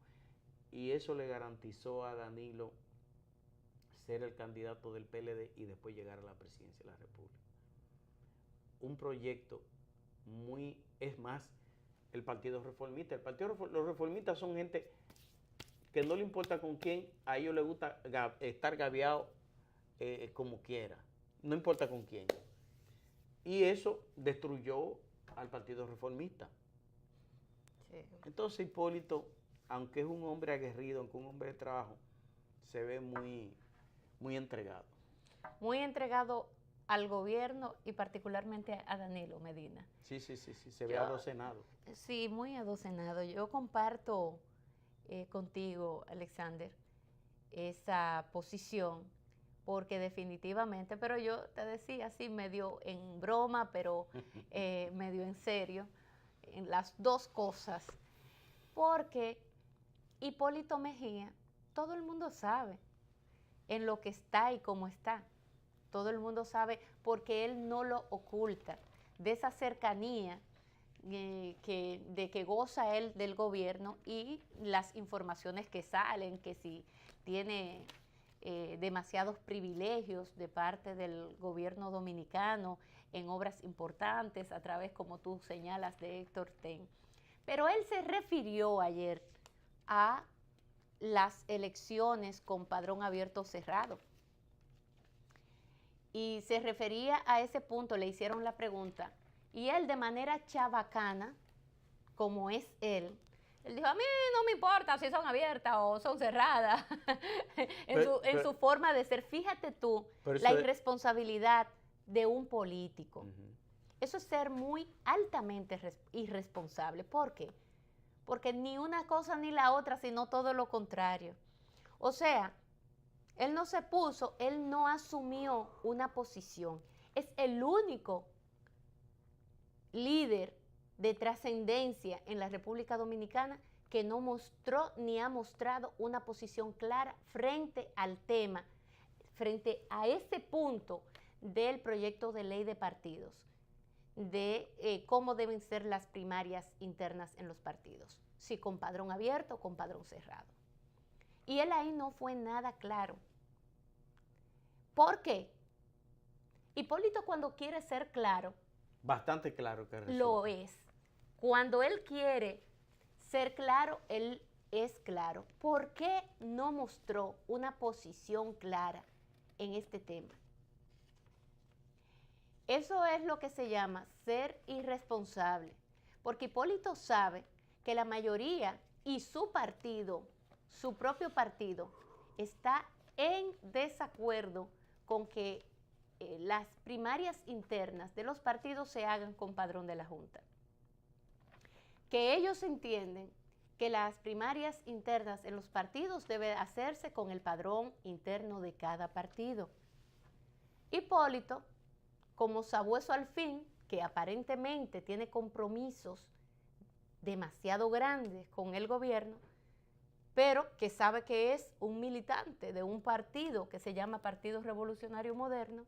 Y eso le garantizó a Danilo ser el candidato del PLD y después llegar a la presidencia de la República. Un proyecto es más, el Partido Reformista. Los reformistas son gente que no le importa con quién, a ellos les gusta estar gabeado como quiera, no importa con quién. Y eso destruyó al Partido Reformista. Sí. Entonces Hipólito, aunque es un hombre aguerrido, aunque es un hombre de trabajo, se ve muy entregado. Muy entregado al gobierno y particularmente a Danilo Medina. Sí, se ve adocenado. Sí, muy adocenado. Yo comparto contigo, Alexander, esa posición, porque definitivamente, pero yo te decía así medio en broma, pero medio en serio, en las dos cosas, porque Hipólito Mejía, todo el mundo sabe en lo que está y cómo está. Todo el mundo sabe porque él no lo oculta, de esa cercanía de que goza él del gobierno y las informaciones que salen, que si tiene demasiados privilegios de parte del gobierno dominicano en obras importantes a través, como tú señalas, de Héctor Ten. Pero él se refirió ayer a las elecciones con padrón abierto o cerrado. Y se refería a ese punto, le hicieron la pregunta, y él de manera chabacana, como es él dijo, a mí no me importa si son abiertas o son cerradas, en su forma de ser. Fíjate tú la irresponsabilidad de un político. Eso es ser muy altamente irresponsable. ¿Por qué? Porque ni una cosa ni la otra, sino todo lo contrario. O sea, él no se puso, él no asumió una posición. Es el único líder de trascendencia en la República Dominicana que no mostró ni ha mostrado una posición clara frente al tema, frente a ese punto del proyecto de ley de partidos, de cómo deben ser las primarias internas en los partidos, si con padrón abierto o con padrón cerrado. Y él ahí no fue nada claro. ¿Por qué? Hipólito, cuando quiere ser claro, Bastante claro que resulta. lo es. Cuando él quiere ser claro, él es claro. ¿Por qué no mostró una posición clara en este tema? Eso es lo que se llama ser irresponsable, porque Hipólito sabe que la mayoría y su partido, su propio partido, está en desacuerdo con que las primarias internas de los partidos se hagan con padrón de la Junta. Que ellos entienden que las primarias internas en los partidos deben hacerse con el padrón interno de cada partido. Hipólito, como sabueso al fin, que aparentemente tiene compromisos demasiado grandes con el gobierno, pero que sabe que es un militante de un partido que se llama Partido Revolucionario Moderno,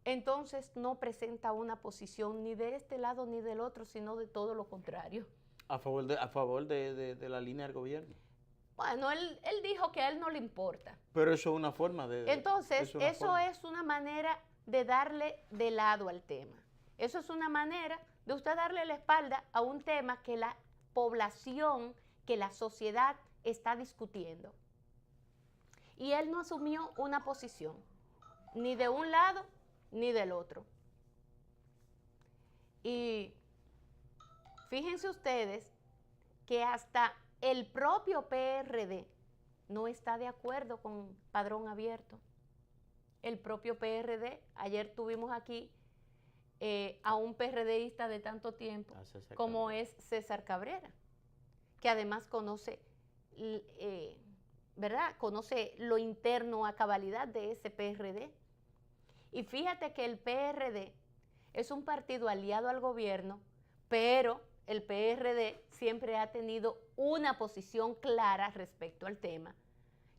entonces no presenta una posición ni de este lado ni del otro, sino de todo lo contrario. A favor de la línea del gobierno. Bueno, él dijo que a él no le importa. Pero eso es una forma de... Entonces, eso es una manera de darle de lado al tema. Eso es una manera de usted darle la espalda a un tema que la población, que la sociedad está discutiendo. Y él no asumió una posición, ni de un lado ni del otro. Y fíjense ustedes que hasta el propio PRD no está de acuerdo con padrón abierto. El propio PRD, ayer tuvimos aquí a un PRDista de tanto tiempo como es César Cabrera, que además conoce, ¿verdad? Conoce lo interno a cabalidad de ese PRD. Y fíjate que el PRD es un partido aliado al gobierno, pero el PRD siempre ha tenido una posición clara respecto al tema.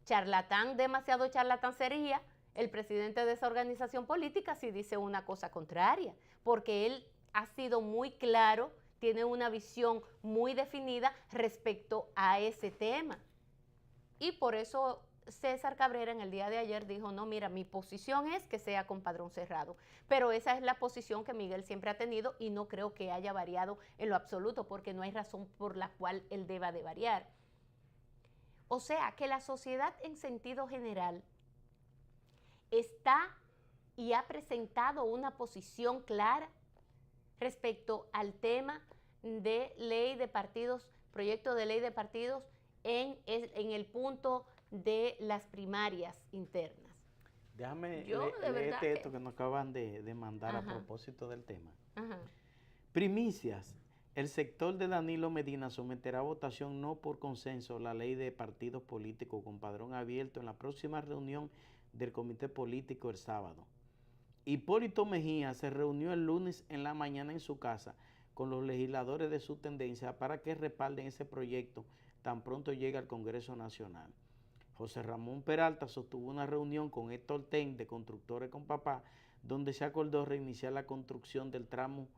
Charlatán, demasiado charlatán sería el presidente de esa organización política si dice una cosa contraria, porque él ha sido muy claro, tiene una visión muy definida respecto a ese tema. Y por eso César Cabrera en el día de ayer dijo, no, mira, mi posición es que sea con padrón cerrado, pero esa es la posición que Miguel siempre ha tenido y no creo que haya variado en lo absoluto, porque no hay razón por la cual él deba de variar. O sea, que la sociedad en sentido general está y ha presentado una posición clara respecto al tema de ley de partidos, proyecto de ley de partidos en el punto de las primarias internas. Déjame leerte esto que nos acaban de mandar a propósito del tema. Primicias. El sector de Danilo Medina someterá a votación no por consenso la ley de partidos políticos con padrón abierto en la próxima reunión del comité político el sábado. Hipólito Mejía se reunió el lunes en la mañana en su casa con los legisladores de su tendencia para que respalden ese proyecto tan pronto llegue al Congreso Nacional. José Ramón Peralta sostuvo una reunión con Héctor Ten de Constructores con Papá, donde se acordó reiniciar la construcción del tramo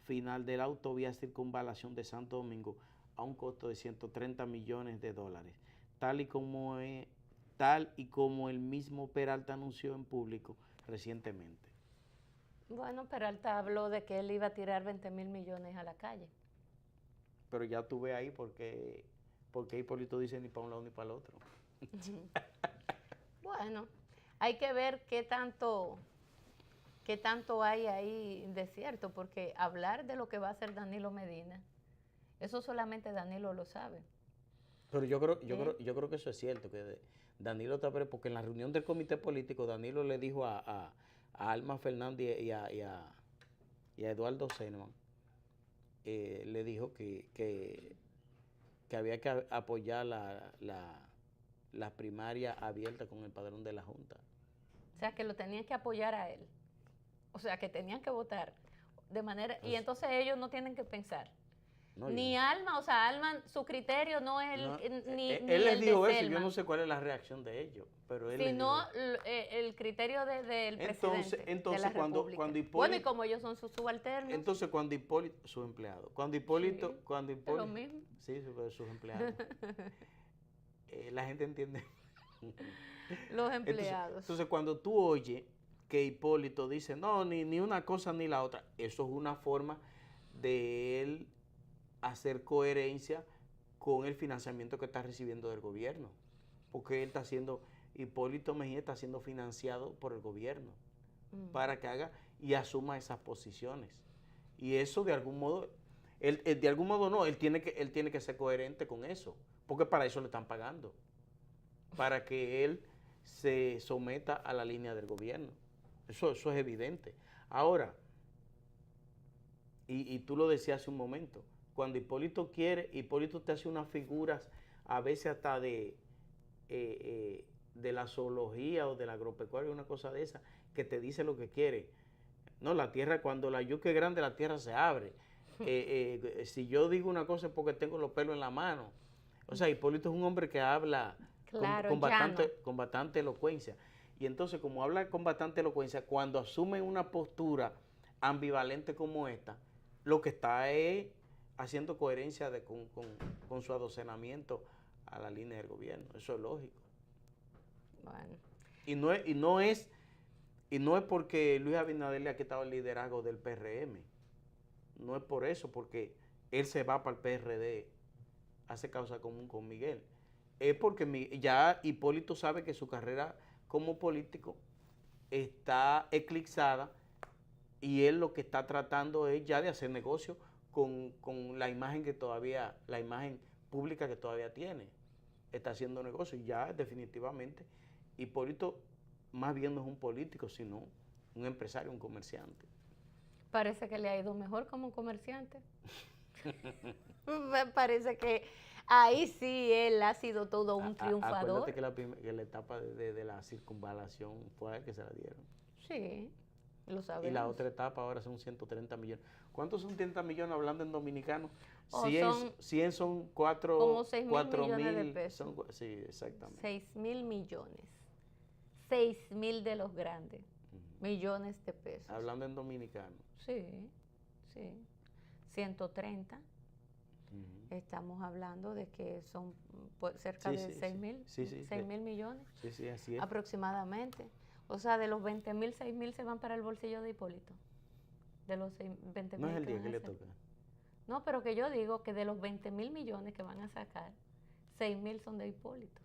final de la autovía Circunvalación de Santo Domingo a un costo de $130 millones, tal y como el mismo Peralta anunció en público recientemente. Bueno, Peralta habló de que él iba a tirar 20,000 millones a la calle. Pero ya tuve ahí porque Hipólito dice ni para un lado ni para el otro. Bueno, hay que ver qué tanto hay ahí de cierto, porque hablar de lo que va a hacer Danilo Medina, eso solamente Danilo lo sabe. Pero yo creo que eso es cierto, que Danilo está porque en la reunión del comité político Danilo le dijo a Alma Fernández y a Eduardo Zeneman, le dijo que había que apoyar la primaria abierta con el padrón de la Junta. O sea, que lo tenían que apoyar a él. O sea, que tenían que votar de manera... Y entonces ellos no tienen que pensar. No, Ni Alma, o sea, Alma, su criterio no es el, no, ni él el les de dijo eso, Selma, yo no sé cuál es la reacción de ellos, pero él les sino dijo. el criterio del presidente de la cuando República. Hipólito, Bueno, y como ellos son sus subalternos. entonces cuando Hipólito, su empleado, cuando Sí, Hipólito, es lo mismo. sí, sus empleados, la gente entiende. Los empleados. Entonces, cuando tú oyes que Hipólito dice, no, ni una cosa ni la otra, eso es una forma de él hacer coherencia con el financiamiento que está recibiendo del gobierno. Porque Hipólito Mejía está siendo financiado por el gobierno para que haga y asuma esas posiciones. Y eso de algún modo, de algún modo no, él tiene que ser coherente con eso, porque para eso le están pagando, para que él se someta a la línea del gobierno. Eso es evidente. Ahora, y tú lo decías hace un momento, cuando Hipólito te hace unas figuras a veces hasta de la zoología o de la agropecuaria, una cosa de esa, que te dice lo que quiere. No, la tierra, cuando la yuca es grande, la tierra se abre. Si yo digo una cosa es porque tengo los pelos en la mano. O sea, Hipólito es un hombre que habla Claro, con bastante elocuencia. Y entonces, como habla con bastante elocuencia, cuando asume una postura ambivalente como esta, lo que está es haciendo coherencia con su adocenamiento a la línea del gobierno. Eso es lógico. Bueno. Y no es porque Luis Abinader le ha quitado el liderazgo del PRM. No es por eso, porque él se va para el PRD, hace causa común con Miguel. Es porque ya Hipólito sabe que su carrera como político está eclipsada y él lo que está tratando es ya de hacer negocio con la imagen la imagen pública que todavía tiene. Está haciendo negocio y ya definitivamente Hipólito más bien no es un político, sino un empresario, un comerciante. Parece que le ha ido mejor como comerciante. Me parece que ahí sí él ha sido todo un triunfador. Acuérdate que la etapa de la circunvalación fue a él que se la dieron. Sí, lo sabemos. Y la otra etapa ahora son 130 millones. ¿Cuántos son 30 millones hablando en dominicano? 100 son 4 como 6.000 millones de pesos. Sí, exactamente. 6.000 millones. 6.000 de los grandes. Millones de pesos. Hablando en dominicano. Sí. 130. Estamos hablando de que son cerca de 6.000 millones. Sí, así es. Aproximadamente. O sea, de los 20.000, 6.000 se van para el bolsillo de Hipólito. De los 20.000. No es el día que le toca. No, pero que yo digo que de los 20.000 millones que van a sacar, 6.000 son de Hipólito.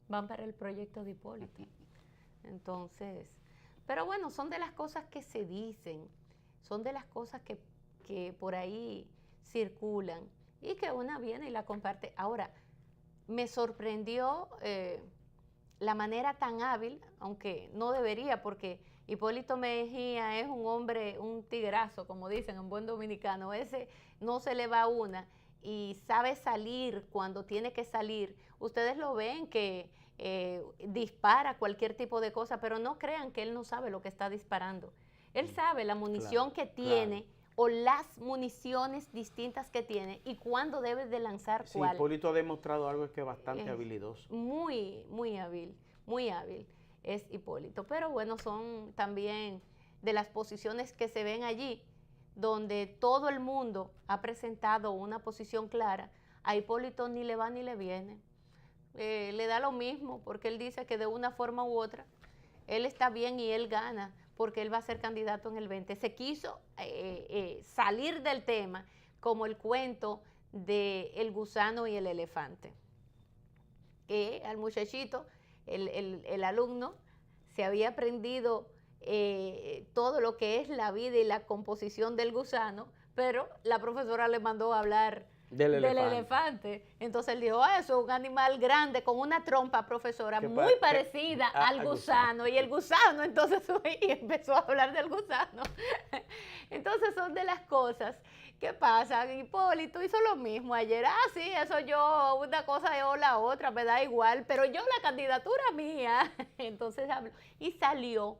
Van para el proyecto de Hipólito. Entonces, pero bueno, son de las cosas que se dicen, son de las cosas que por ahí circulan y que una viene y la comparte. Ahora, me sorprendió la manera tan hábil, aunque no debería, porque Hipólito Mejía es un hombre, un tigrazo, como dicen en buen dominicano, ese no se le va una y sabe salir cuando tiene que salir. Ustedes lo ven que dispara cualquier tipo de cosa, pero no crean que él no sabe lo que está disparando. Él sabe la munición que tiene o las municiones distintas que tiene y cuándo debe de lanzar cuál. Hipólito ha demostrado algo que es bastante habilidoso. Muy hábil es Hipólito. Pero bueno, son también de las posiciones que se ven allí, donde todo el mundo ha presentado una posición clara. A Hipólito ni le va ni le viene. Le da lo mismo, porque él dice que de una forma u otra, él está bien y él gana, porque él va a ser candidato en el 20. Se quiso salir del tema, como el cuento de El gusano y el elefante. Que al muchachito, el alumno, se había aprendido todo lo que es la vida y la composición del gusano, pero la profesora le mandó a hablar del elefante. Entonces él dijo, eso es un animal grande con una trompa, profesora, muy parecida al gusano. Y el gusano, entonces y empezó a hablar del gusano. Entonces son de las cosas que pasan. Hipólito hizo lo mismo ayer. Sí, eso yo, una cosa o la otra, me da igual, pero yo la candidatura mía. Entonces habló y salió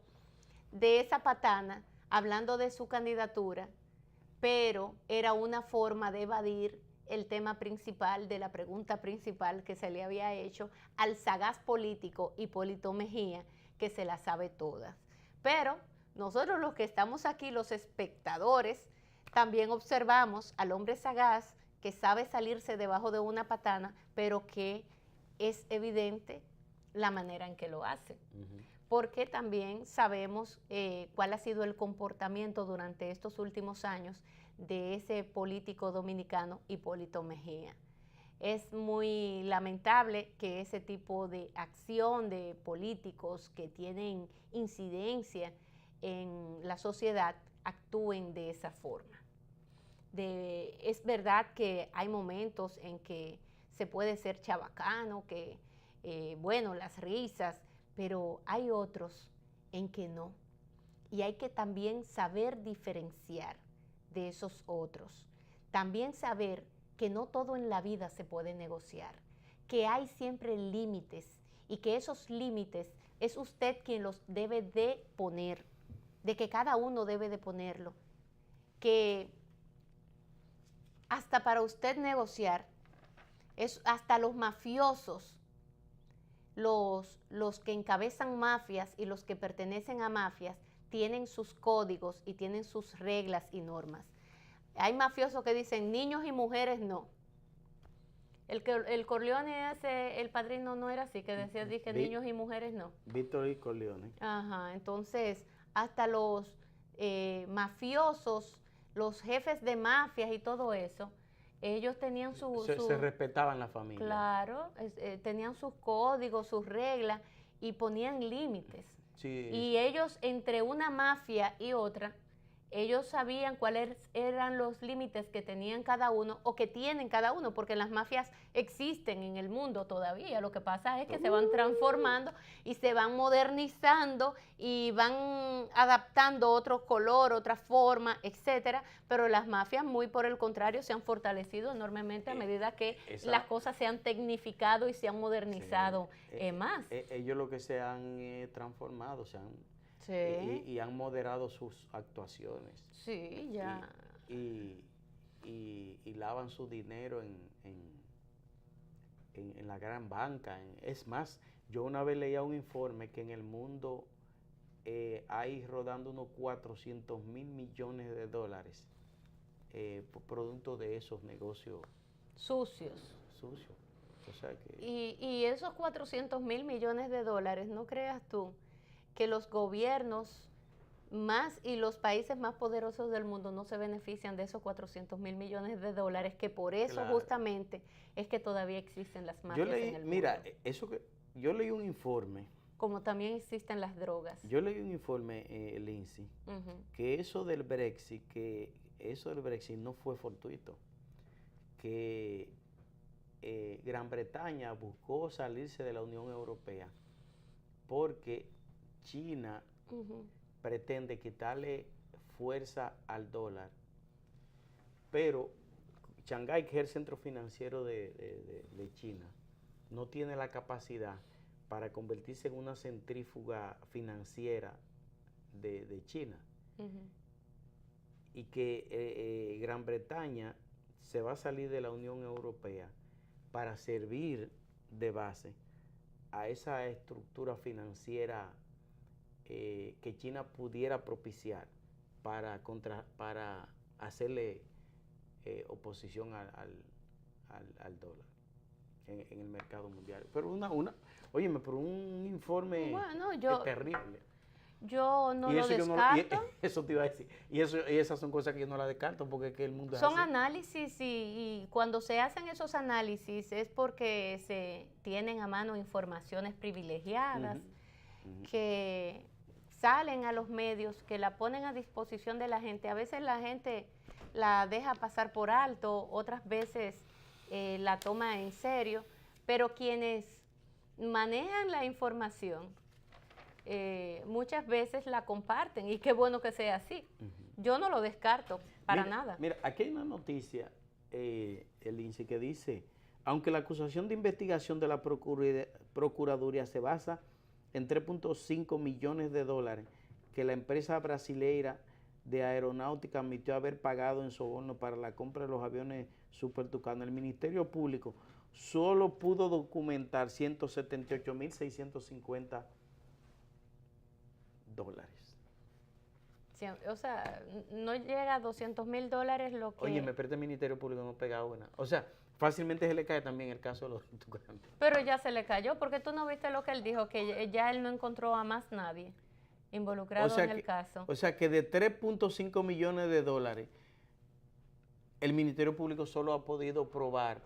de esa patana hablando de su candidatura pero era una forma de evadir el tema principal de la pregunta principal que se le había hecho al sagaz político Hipólito Mejía, que se la sabe todas. Pero nosotros los que estamos aquí, los espectadores, también observamos al hombre sagaz que sabe salirse debajo de una patana, pero que es evidente la manera en que lo hace. Porque también sabemos cuál ha sido el comportamiento durante estos últimos años de ese político dominicano Hipólito Mejía. Es muy lamentable que ese tipo de acción de políticos que tienen incidencia en la sociedad actúen de esa forma. Es verdad que hay momentos en que se puede ser chabacano, que, bueno, las risas, pero hay otros en que no. Y hay que también saber diferenciar de esos otros. También saber que no todo en la vida se puede negociar, que hay siempre límites y que esos límites es usted quien los debe de poner, de que cada uno debe de ponerlo, que hasta para usted negociar, hasta los mafiosos, los que encabezan mafias y los que pertenecen a mafias, tienen sus códigos y tienen sus reglas y normas. Hay mafiosos que dicen niños y mujeres no. El Corleone, el padrino, no era así, que decía dije, niños y mujeres no. Víctor y Corleone. Ajá, entonces hasta los mafiosos, los jefes de mafias y todo eso, ellos tenían se respetaban la familia. Claro, tenían sus códigos, sus reglas y ponían límites. Sí. Y ellos, entre una mafia y otra, ellos sabían cuáles eran los límites que tenían cada uno o que tienen cada uno, porque las mafias existen en el mundo todavía. Lo que pasa es que se van transformando y se van modernizando y van adaptando otro color, otra forma, etcétera. Pero las mafias, muy por el contrario, se han fortalecido enormemente a medida que las cosas se han tecnificado y se han modernizado más. Ellos lo que se han transformado, se han... Sí. Y han moderado sus actuaciones. Sí, ya. Y lavan su dinero en la gran banca. Es más, yo una vez leía un informe que en el mundo hay rodando unos 400 mil millones de dólares por producto de esos negocios sucios. O sea que... y esos 400 mil millones de dólares, no creas tú que los gobiernos más y los países más poderosos del mundo no se benefician de esos 400 mil millones de dólares, que por eso justamente es que todavía existen las mafias en el mundo. Mira, yo leí un informe. Como también existen las drogas. Yo leí un informe, Lindsay, que eso del Brexit no fue fortuito, que Gran Bretaña buscó salirse de la Unión Europea porque China pretende quitarle fuerza al dólar, pero Shanghái, que es el centro financiero de China, no tiene la capacidad para convertirse en una centrífuga financiera de China. Y que Gran Bretaña se va a salir de la Unión Europea para servir de base a esa estructura financiera que China pudiera propiciar para hacerle oposición al dólar en el mercado mundial. Pero pero un informe terrible. Yo no lo descarto. Eso te iba a decir. Y esas son cosas que yo no las descarto porque es que el mundo es son así. Análisis y cuando se hacen esos análisis es porque se tienen a mano informaciones privilegiadas que salen a los medios, que la ponen a disposición de la gente. A veces la gente la deja pasar por alto, otras veces la toma en serio, pero quienes manejan la información muchas veces la comparten y qué bueno que sea así. Yo no lo descarto para nada. Mira, aquí hay una noticia, Lindsay, que dice, aunque la acusación de investigación de la Procuraduría se basa en 3.5 millones de dólares que la empresa brasileira de Aeronáutica admitió haber pagado en soborno para la compra de los aviones Super Tucano. El Ministerio Público solo pudo documentar $178,650. Sí, o sea, no llega a $200,000 lo que... Oye, me perdí el Ministerio Público, no ha pegado una. O sea, fácilmente se le cae también el caso de los tucanos. Pero ya se le cayó, porque tú no viste lo que él dijo, que ya él no encontró a más nadie involucrado en el caso. O sea, que de 3.5 millones de dólares, el Ministerio Público solo ha podido probar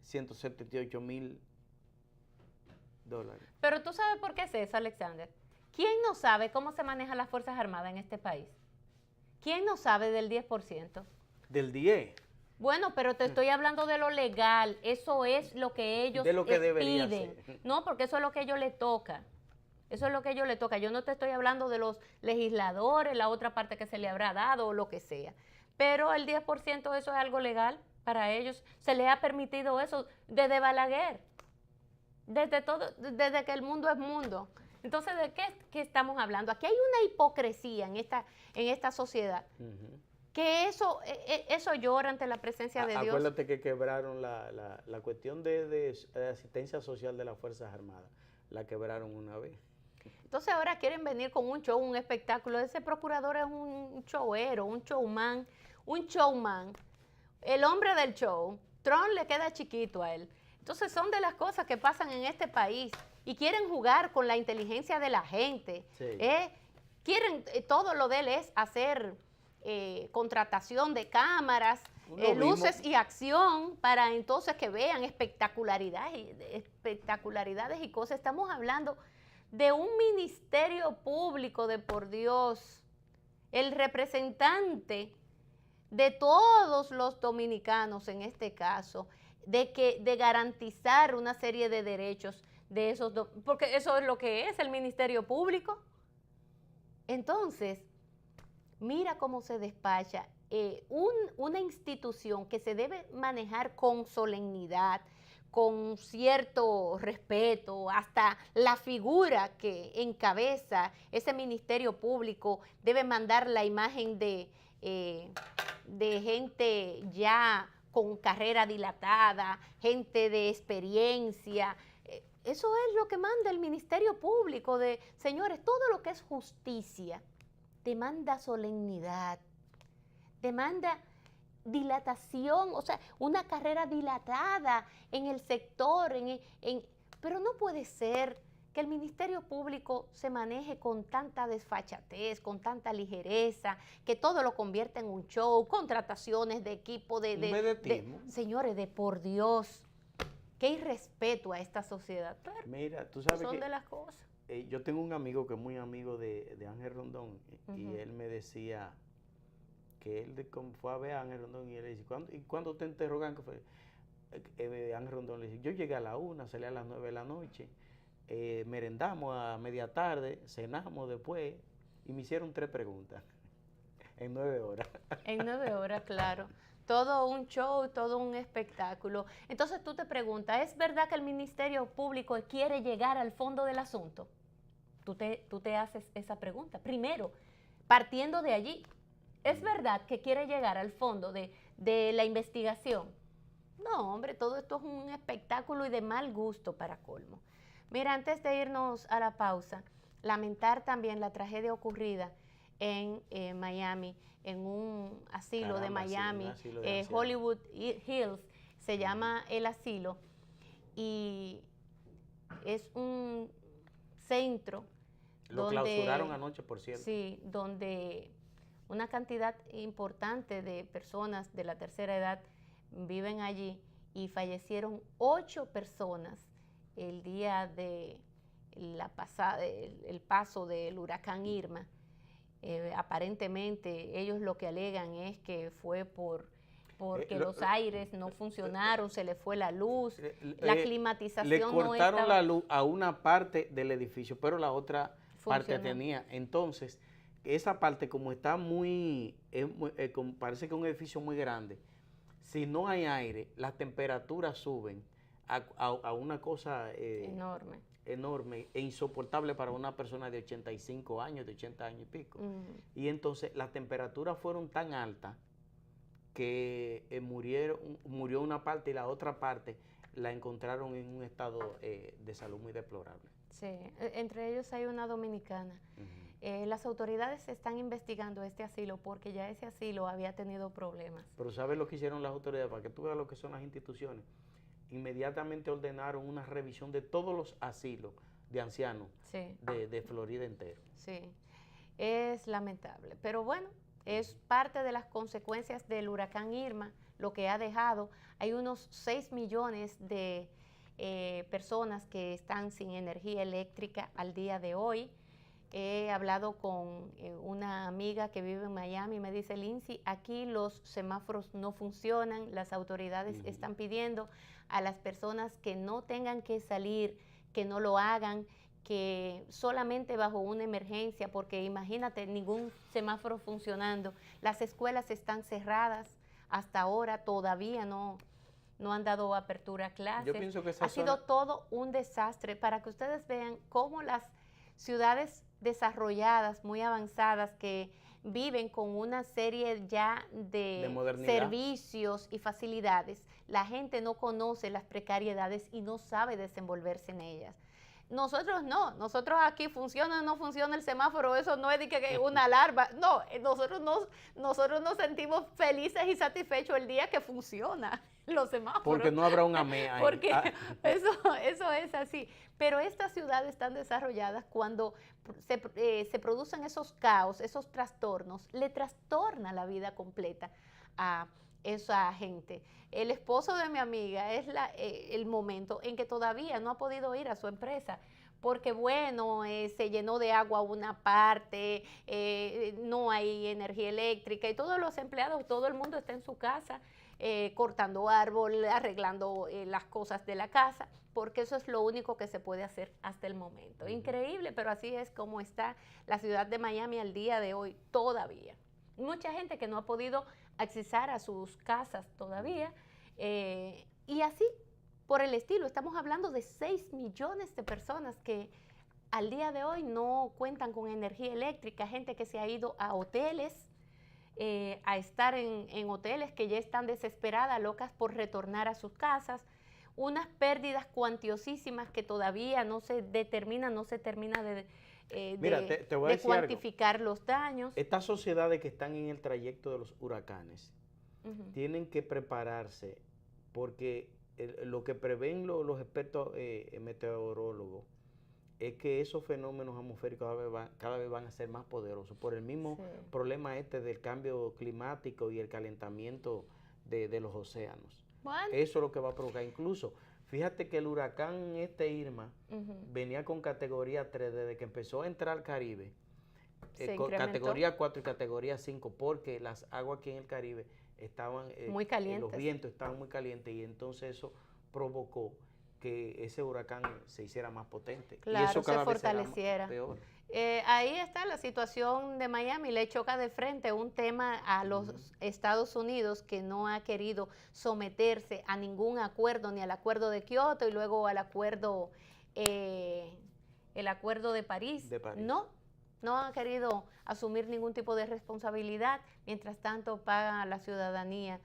$178,000. Pero tú sabes por qué es eso, Alexander. ¿Quién no sabe cómo se manejan las Fuerzas Armadas en este país? ¿Quién no sabe del 10%? ¿Del 10%? Bueno, pero te estoy hablando de lo legal. Eso es lo que ellos de lo que debería piden. ser. No, porque eso es lo que a ellos les toca. Eso es lo que a ellos les toca. Yo no te estoy hablando de los legisladores, la otra parte que se le habrá dado o lo que sea. Pero el 10% eso es algo legal para ellos. Se les ha permitido eso desde Balaguer. Desde que el mundo es mundo. Entonces, ¿de qué estamos hablando? Aquí hay una hipocresía en esta sociedad, que eso llora ante la presencia de Dios. Acuérdate que quebraron la cuestión de asistencia social de las Fuerzas Armadas, la quebraron una vez. Entonces ahora quieren venir con un show, un espectáculo. Ese procurador es un showero, un showman. El hombre del show. Trump le queda chiquito a él. Entonces son de las cosas que pasan en este país. Y quieren jugar con la inteligencia de la gente. Sí. Todo lo de él es hacer contratación de cámaras, luces y acción para entonces que vean espectacularidades y cosas. Estamos hablando de un ministerio público, de por Dios, el representante de todos los dominicanos en este caso, de garantizar una serie de derechos de esos dos, porque eso es lo que es el Ministerio Público. Entonces, mira cómo se despacha una institución que se debe manejar con solemnidad, con cierto respeto, hasta la figura que encabeza ese Ministerio Público debe mandar la imagen de gente ya con carrera dilatada, gente de experiencia. Eso es lo que manda el Ministerio Público, señores, todo lo que es justicia demanda solemnidad, demanda dilatación, o sea, una carrera dilatada en el sector, pero no puede ser que el Ministerio Público se maneje con tanta desfachatez, con tanta ligereza, que todo lo convierta en un show, contrataciones de equipo, señores, de por Dios. Qué irrespeto a esta sociedad. Pero mira, tú sabes son que de las cosas. Yo tengo un amigo que es muy amigo de Ángel Rondón, y él me decía que él fue a ver a Ángel Rondón y él le dice, ¿cuándo te interrogan? Ángel Rondón le dice, yo llegué a la 1, salí a las 9 de la noche, merendamos a media tarde, cenamos después y me hicieron 3 preguntas en 9 horas. En 9 horas, claro. Todo un show, todo un espectáculo. Entonces tú te preguntas, ¿es verdad que el Ministerio Público quiere llegar al fondo del asunto? Tú te haces esa pregunta. Primero, partiendo de allí, ¿es verdad que quiere llegar al fondo de la investigación? No, hombre, todo esto es un espectáculo y de mal gusto para colmo. Mira, antes de irnos a la pausa, lamentar también la tragedia ocurrida en Miami, en un asilo de Miami, sí, asilo de Hollywood Hills, se llama el asilo, y es un centro Lo clausuraron anoche, por cierto. Sí, donde una cantidad importante de personas de la tercera edad viven allí, y fallecieron 8 personas el día de el paso del huracán Irma. Aparentemente ellos lo que alegan es que fue porque los aires no funcionaron, se le fue la luz, la climatización le cortaron la luz a una parte del edificio, pero la otra parte tenía. Entonces, esa parte, como está parece que es un edificio muy grande, si no hay aire, las temperaturas suben a una cosa enorme. enorme e insoportable para una persona de 85 años, de 80 años y pico. Y entonces las temperaturas fueron tan altas que murió una parte y la otra parte la encontraron en un estado de salud muy deplorable. Sí, entre ellos hay una dominicana. Las autoridades están investigando este asilo porque ya ese asilo había tenido problemas. Pero ¿sabes lo que hicieron las autoridades? Para que tú veas lo que son las instituciones. Inmediatamente ordenaron una revisión de todos los asilos de ancianos de Florida entero. Sí, es lamentable. Pero bueno, es parte de las consecuencias del huracán Irma, lo que ha dejado. Hay unos 6 millones de personas que están sin energía eléctrica al día de hoy. He hablado con una amiga que vive en Miami y me dice, Lindsay, aquí los semáforos no funcionan, las autoridades están pidiendo a las personas que no tengan que salir, que no lo hagan, que solamente bajo una emergencia, porque imagínate, ningún semáforo funcionando, las escuelas están cerradas, hasta ahora todavía no han dado apertura a clases. Yo pienso que ha sido todo un desastre, para que ustedes vean cómo las ciudades desarrolladas, muy avanzadas, que viven con una serie ya de servicios y facilidades, la gente no conoce las precariedades y no sabe desenvolverse en ellas. Nosotros no, nosotros aquí funciona o no funciona el semáforo, eso no es de que una alarma, no, nosotros nos sentimos felices y satisfechos el día que funciona los semáforos. Porque no habrá un amén ahí. Porque eso es así. Pero estas ciudades tan desarrolladas, cuando se producen esos caos, esos trastornos, le trastorna la vida completa a esa gente. El esposo de mi amiga es el momento en que todavía no ha podido ir a su empresa porque, bueno, se llenó de agua una parte, no hay energía eléctrica y todos los empleados, todo el mundo está en su casa cortando árbol, arreglando las cosas de la casa, porque eso es lo único que se puede hacer hasta el momento. Increíble, pero así es como está la ciudad de Miami al día de hoy todavía. Mucha gente que no ha podido accesar a sus casas todavía, y así por el estilo. Estamos hablando de 6 millones de personas que al día de hoy no cuentan con energía eléctrica, gente que se ha ido a hoteles, a estar en hoteles, que ya están desesperadas, locas por retornar a sus casas, unas pérdidas cuantiosísimas que todavía no se termina de cuantificar los daños. Estas sociedades que están en el trayecto de los huracanes tienen que prepararse, porque lo que prevén los expertos meteorólogos es que esos fenómenos atmosféricos cada vez van a ser más poderosos por el mismo problema del cambio climático y el calentamiento de los océanos. Bueno. Eso es lo que va a provocar. Incluso, fíjate que el huracán Irma venía con categoría 3 desde que empezó a entrar al Caribe, con categoría 4 y categoría 5, porque las aguas aquí en el Caribe estaban muy calientes. Los vientos estaban muy calientes y entonces eso provocó que ese huracán se hiciera más potente. Claro, y eso cada se fortaleciera. Vez será peor. Ahí está la situación de Miami, le choca de frente un tema a los Estados Unidos, que no ha querido someterse a ningún acuerdo, ni al acuerdo de Kioto y luego al acuerdo, el acuerdo de París. No ha querido asumir ningún tipo de responsabilidad, mientras tanto paga a la ciudadanía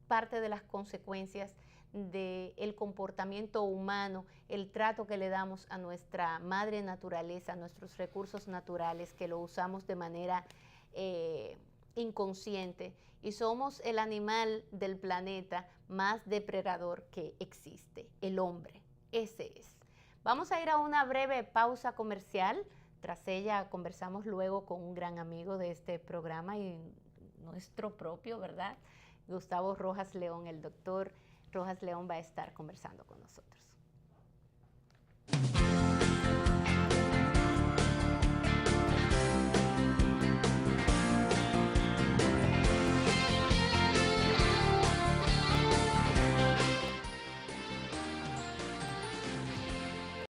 parte de las consecuencias del comportamiento humano, el trato que le damos a nuestra madre naturaleza, a nuestros recursos naturales, que lo usamos de manera inconsciente, y somos el animal del planeta más depredador que existe, el hombre. Ese es. Vamos a ir a una breve pausa comercial. Tras ella conversamos luego con un gran amigo de este programa y nuestro propio, ¿verdad? Gustavo Rojas León, el doctor Rojas León va a estar conversando con nosotros.